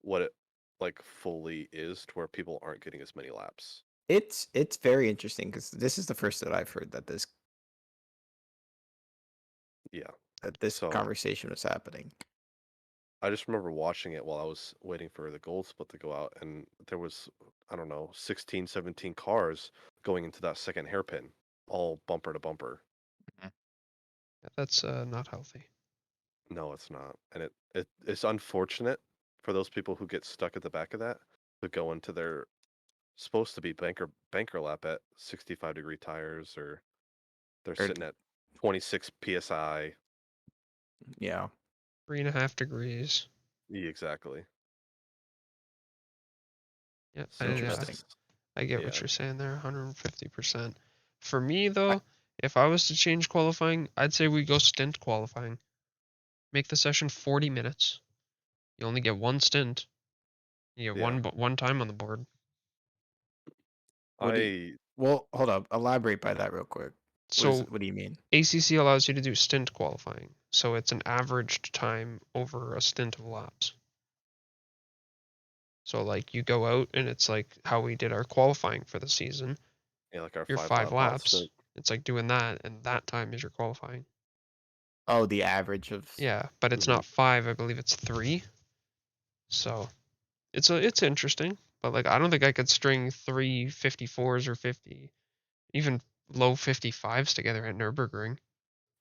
what it like fully is to where people aren't getting as many laps. It's very interesting because this is the first that I've heard that Yeah. this So conversation was happening. I just remember watching it while I was waiting for the gold split to go out, and there was, I don't know, 16, 17 cars going into that second hairpin, all bumper to bumper. That's not healthy. No, it's not. And it's unfortunate for those people who get stuck at the back of that to go into their supposed to be banker lap at 65-degree tires, or they're Or sitting at 26 psi. yeah, 3.5 degrees. Yeah, exactly. Yeah, So interesting. I get what yeah. you're saying there, 150%. For me I, though, if I was to change qualifying, I'd say we go stint qualifying. Make the session 40 minutes. You only get one stint. You get Yeah. one time on the board. what do you? I Well, hold up. Elaborate by that real quick. So What do you mean? ACC allows you to do stint qualifying. So it's an averaged time over a stint of laps. So like you go out and it's like how we did our qualifying for the season. Yeah, like our Your 5 5 lap hot laps. stint. It's like doing that and that time is your qualifying. Oh, the average of. Yeah, but it's Hmm. not 5, I believe it's 3. So it's interesting, but like I don't think I could string 3 54s or 50, even low 55s together at Nürburgring.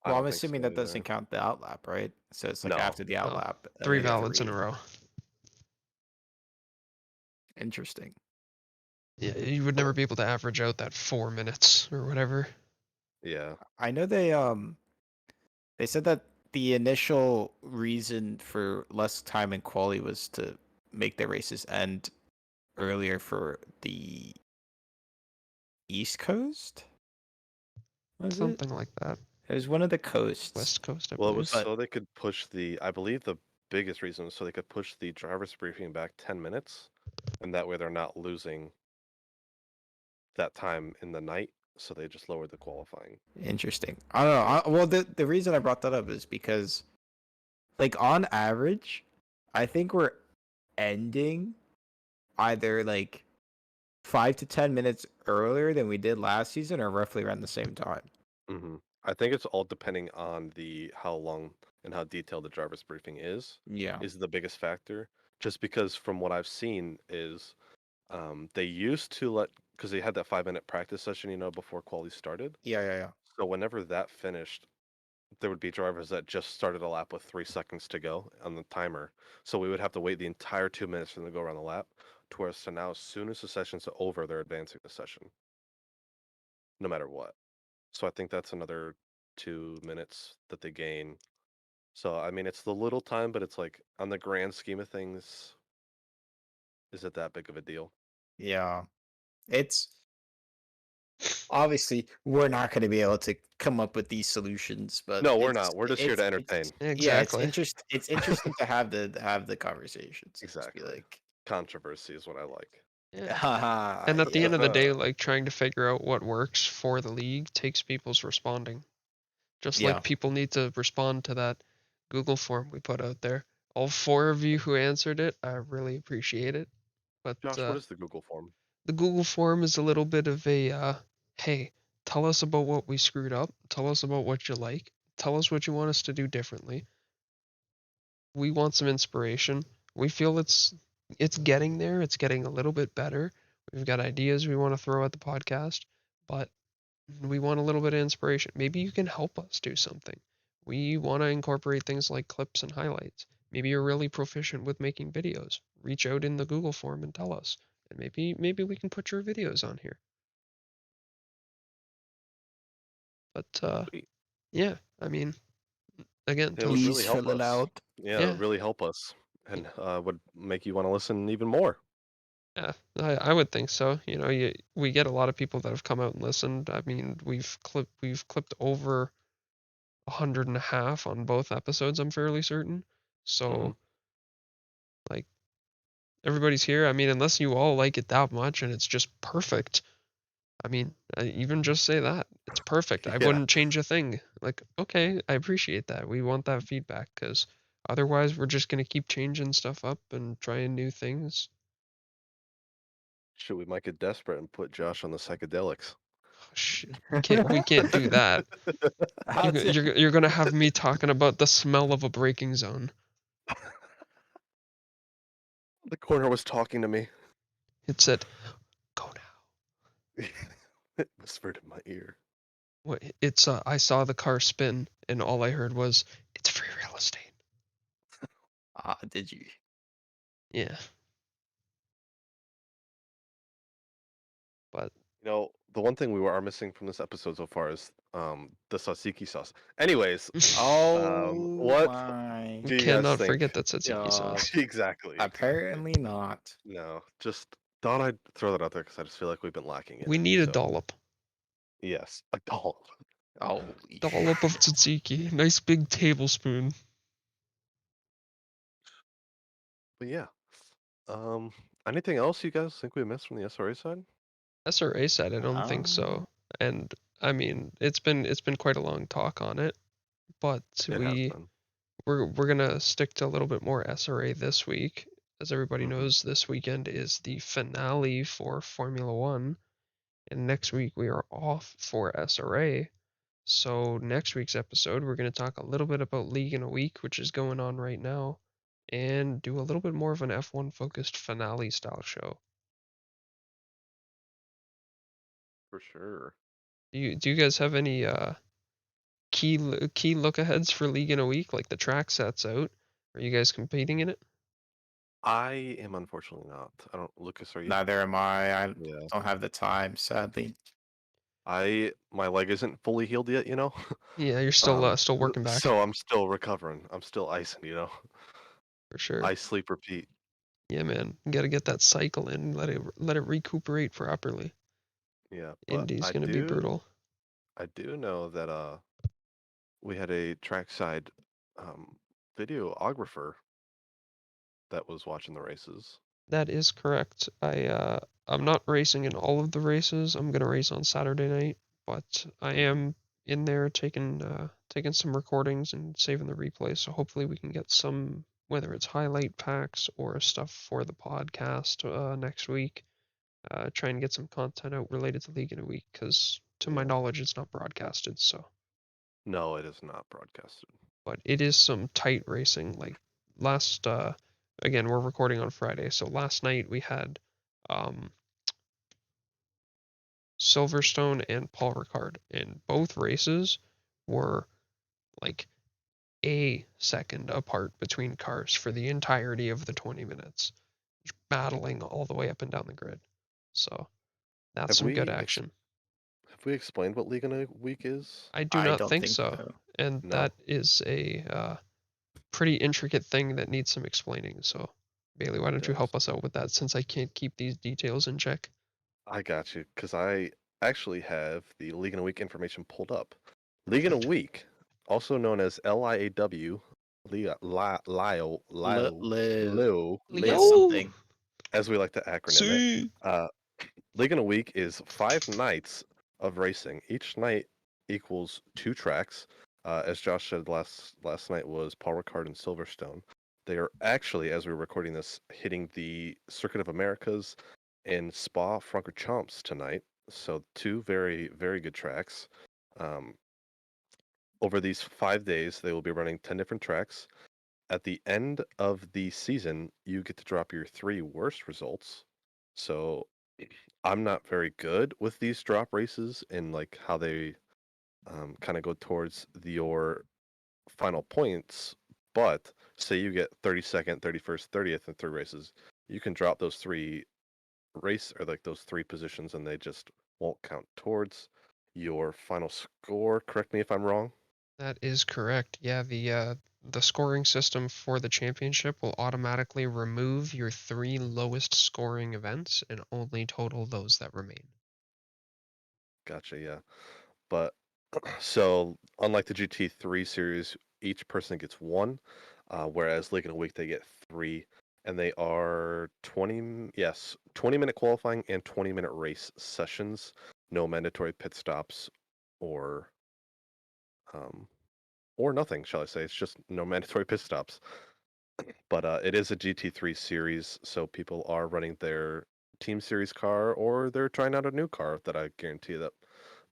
I Well, I'm don't think so assuming that either. doesn't count the outlap, right? So it's like No. after the No, outlap, 3 they get valids in a 3. row. Interesting. Yeah, you would never be able to average out that 4 minutes or whatever. Yeah. I know they said that the initial reason for less time in quali was to make the races end earlier for the East Coast. Was it? Something like that. It was one of the coasts. West Coast, I Well, it believe. was But so they could push I believe the biggest reason was so they could push the driver's briefing back 10 minutes, and that way they're not losing that time in the night, so they just lowered the qualifying. interesting. I don't know. Well, the reason I brought that up is because, like, on average, I think we're ending either like 5 to 10 minutes earlier than we did last season, or roughly around the same time. I think it's all depending on how long and how detailed the driver's briefing Yeah. is the biggest factor. Just because from what I've seen is they used to because they had that 5 minute practice session, before quali started. Yeah. So whenever that finished, there would be drivers that just started a lap with 3 seconds to go on the timer. So we would have to wait the entire 2 minutes for them to go around the lap. So now, as soon as the session's over, they're advancing the session, no matter what. So I think that's another 2 minutes that they gain. So I mean, it's the little time, but it's like on the grand scheme of things, is it that big of a deal? Yeah. It's obviously we're not going to be able to come up with these solutions, but No, we're not. We're just here to it's entertain. yeah, it's Exactly. interesting to have the conversations. Just be Exactly. like, Controversy is what I like. Yeah. haha, And at the yeah. end of the day, like trying to figure out what works for the league takes people's responding. Just Yeah. like people need to respond to that Google form we put out there. All 4 of you who answered it, I really appreciate it. But Josh, what is the Google form? the Google form is a little bit of a hey, tell us about what we screwed up. Tell us about what you like. Tell us what you want us to do differently. We want some inspiration. We feel it's getting there. It's getting a little bit better. We've got ideas we want to throw at the podcast, but we want a little bit of inspiration. Maybe you can help us do something. We want to incorporate things like clips and highlights. Maybe you're really proficient with making videos. Reach out in the Google form and tell us. And maybe we can put your videos on here. But Sweet. yeah, I mean, again, It would really Please help fill it us. out. Yeah, it yeah, would really help us, and would make you want to listen even more. yeah, I would think so. We get a lot of people that have come out and listened. I mean, we've clipped over 100.5 on both episodes. I'm fairly certain. hmm So like everybody's here. I mean, unless you all like it that much and it's just perfect. I mean, I even just say that it's perfect. I Yeah. wouldn't change a thing. Like, okay, I appreciate that. We want that feedback because otherwise we're just gonna keep changing stuff up and trying new things. Should we might get desperate and put Josh on the psychedelics? Oh, shit, we can't do that. How's it? You're gonna have me talking about the smell of a braking zone. The corner was talking to me. It said, "Go now." It whispered in my ear. What? It's I saw the car spin and all I heard was, "It's free real estate." Did you? Yeah, but The one thing we are missing from this episode so far is the tzatziki sauce. Anyways, Oh what my we do you guys cannot think? forget that tzatziki god. sauce. Exactly. Apparently not. No, just thought I'd throw that out there because I just feel like we've been lacking in We it. need a So dollop. yes, a doll. Holy Dollop of tzatziki. Nice big tablespoon. But yeah. Um, anything else you guys think we missed from the SRA side? SRA said I don't think Um, so. And I mean, it's been quite a long talk on it, but It has been. we're gonna stick to a little bit more SRA this week. As everybody hmm knows, this weekend is the finale for Formula One, and next week we are off for SRA. So next week's episode, we're going to talk a little bit about League in a Week, which is going on right now, and do a little bit more of an F1 focused finale style show. For sure. Do you guys have any key look aheads for League in a Week? Like the track sets out. Are you guys competing in it? I am unfortunately not. I don't. Lucas, are you? Neither am I. I Yeah. don't have the time, sadly. My leg isn't fully healed yet, you know. Yeah, you're Um, still working back so I'm still recovering. I'm still icing, you know. for sure. I sleep, repeat. Yeah, man, you got to get that cycle in. Let it recuperate properly. Yeah, but Indy's gonna be brutal. I do know that we had a trackside um videographer that was watching the races. That is correct. I'm not racing in all of the races. I'm gonna race on Saturday night, but I am in there taking some recordings and saving the replay. So hopefully we can get some, whether it's highlight packs or stuff for the podcast next week. Try and get some content out related to League in a Week because to my Yeah. knowledge it's not broadcasted. So, No, it is not broadcasted. but it is some tight racing. Like last, again we're recording on Friday, so last night we had um Silverstone and Paul Ricard, and both races were like a second apart between cars for the entirety of the 20 minutes, battling all the way up and down the grid. So that's Have some good we action. have we explained what League in a Week is? I do I not don't think think so, so. and No. that is a pretty intricate thing that needs some explaining. So, Bailey, why It don't you does. help us out with that since I can't keep these details in check? I got you, because I actually have the League in a Week information pulled up. League in a Week, also known as LIAW, Lio, Live Leo, something. as we like to acronym it. see. Uh, League in a Week is 5 nights of racing. Each night equals 2 tracks. As Josh said, last night was Paul Ricard and Silverstone. They are actually, as we're recording this, hitting the Circuit of Americas in Spa-Francorchamps tonight. So 2 very good tracks. Um, over these 5 days, they will be running 10 different tracks. At the end of the season, you get to drop your 3 worst results. So I'm not very good with these drop races and like how they kind of go towards your final points. But say you get 32nd, 31st, 30th in 3 races, you can drop those 3 race or like those 3 positions and they just won't count towards your final score. Correct me if I'm wrong. That is correct. Yeah, the scoring system for the championship will automatically remove your 3 lowest scoring events and only total those that remain. Gotcha, yeah. But so unlike the GT3 series, each person gets 1, whereas League in a Week they get 3, and they are 20-minute qualifying and 20-minute race sessions. No mandatory pit stops or um, or nothing, shall I say? It's just no mandatory pit stops. But it is a GT3 series, so people are running their team series car or they're trying out a new car that I guarantee that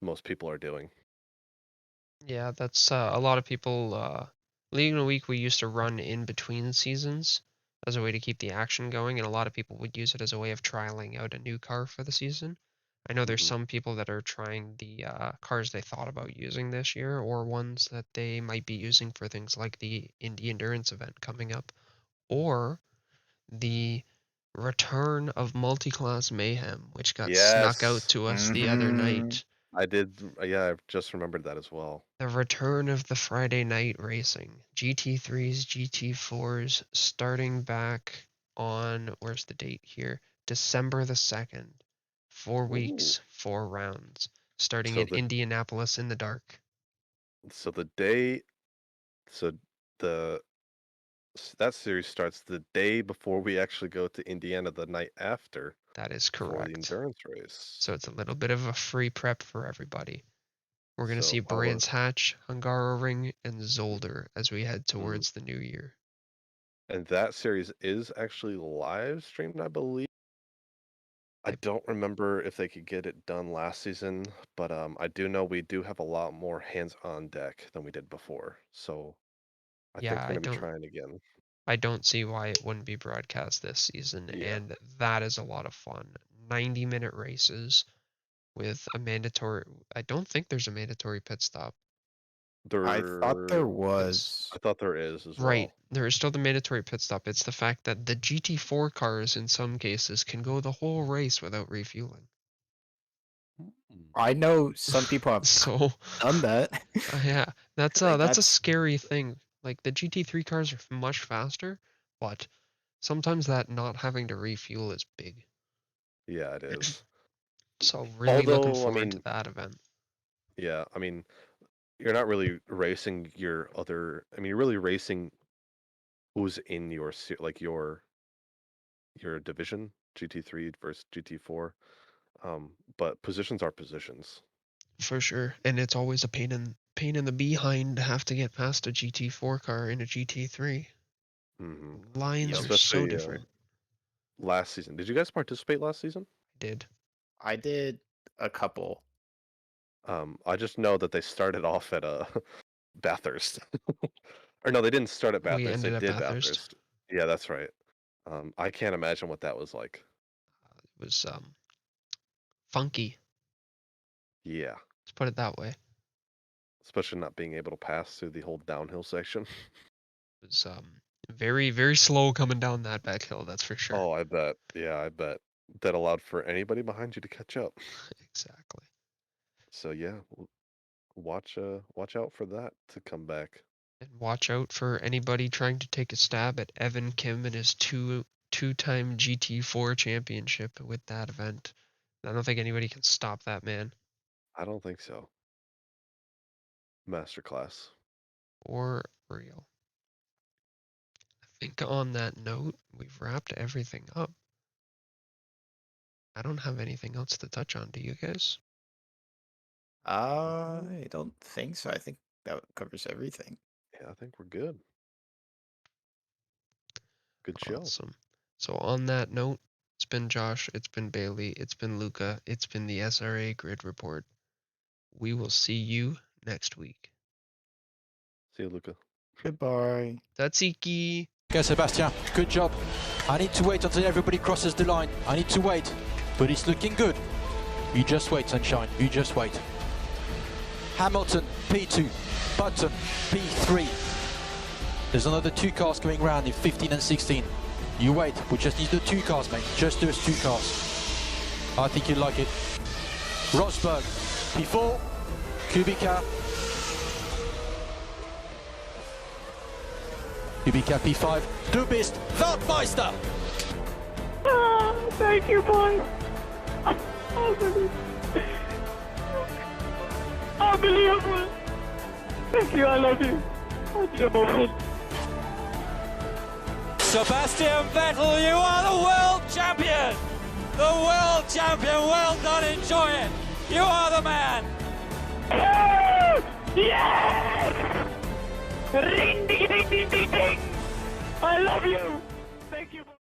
most people are doing. Yeah, that's a lot of people. League in a Week we used to run in between seasons as a way to keep the action going, and a lot of people would use it as a way of trialing out a new car for the season. I know there's Mhm. some people that are trying the cars they thought about using this year, or ones that they might be using for things like the Indy Endurance event coming up, or the return of Multiclass Mayhem, which got snuck out Yes. to us the other Mm-hmm. night. I did. Yeah, I just remembered that as well. The return of the Friday night racing. GT3s, GT4s, starting back on, where's the date here? December the 2nd. 4 weeks, Ooh. 4 rounds, starting So in the Indianapolis in the dark. so the day so the that series starts the day before we actually go to Indiana the night after That is for the correct. endurance race. So it's a little bit of a free prep for everybody. We're going to see So I was Brands Hatch, Hungaroring, and Zolder as we head mm, towards the new year. and that series is actually live streamed, I believe. I I, don't remember if they could get it done last season, but I do know we do have a lot more hands on deck than we did before. So I yeah, think they're gonna be trying again. I don't see why it wouldn't be broadcast this season, Yeah. and that is a lot of fun. 90-minute races with a mandatory. I don't think there's a mandatory pit stop. I thought there was. I thought there is as Right, well. there is still the mandatory pit stop. It's the fact that the GT4 cars in some cases can go the whole race without refueling. I know some people have So done that. yeah, that's Like, a scary thing. Like the GT3 cars are much faster, but sometimes that not having to refuel is big. Yeah, it is. So really looking Although, I forward to mean, that event. yeah, I mean, you're not really racing your other. I mean, you're really racing who's in your like your division, GT3 versus GT4. But positions are positions. For sure, and it's always a pain in the behind to have to get past a GT4 car in a GT3. Hmm Lines are so Especially different. last season. Did you guys participate last season? I did. I did a couple. I just know that they started off at Bathurst. Or no, they didn't start at We Bathurst. They ended at did Bathurst. Bathurst. Yeah, that's right. I can't imagine what that was like. It was funky. Yeah, Let's put it that way. especially not being able to pass through the whole downhill section. It was very, very slow coming down that back hill, that's for sure. Oh, I bet. Yeah, I bet. That allowed for anybody behind you to catch up. Exactly. So yeah, watch out for that to come back. And watch out for anybody trying to take a stab at Evan Kim and his two-time GT4 championship with that event. I don't think anybody can stop that man. I don't think so. Masterclass. For real. I think on that note, we've wrapped everything up. I don't have anything else to touch on. Do you guys? I don't think so. I think that covers everything. Yeah, I think we're good. Good show. Awesome. So on that note, it's been Josh, it's been Bailey, it's been Luca, it's been the SRA Grid Report. We will see you next week. See you, Luca. Goodbye. Tatsiki! Okay, Sebastian, good job. I need to wait until everybody crosses the line. I need to wait, but it's looking good. You just wait, Sunshine, you just wait. Hamilton, P2, Button, P3. There's another 2 cars going round in 15 and 16. You wait, we just need the 2 cars, mate. Just those 2 cars. I think you'll like it. Rosberg, P4, Kubica. Kubica, P5, Du bist Weltmeister! Oh, thank you, boys. Unbelievable. Thank you, I love you. What's your moment? Sebastian Vettel, you are the world champion! The world champion, well done, enjoy it! You are the man! Yes! Ring, ding, ding, ding, ding, ding. I love you.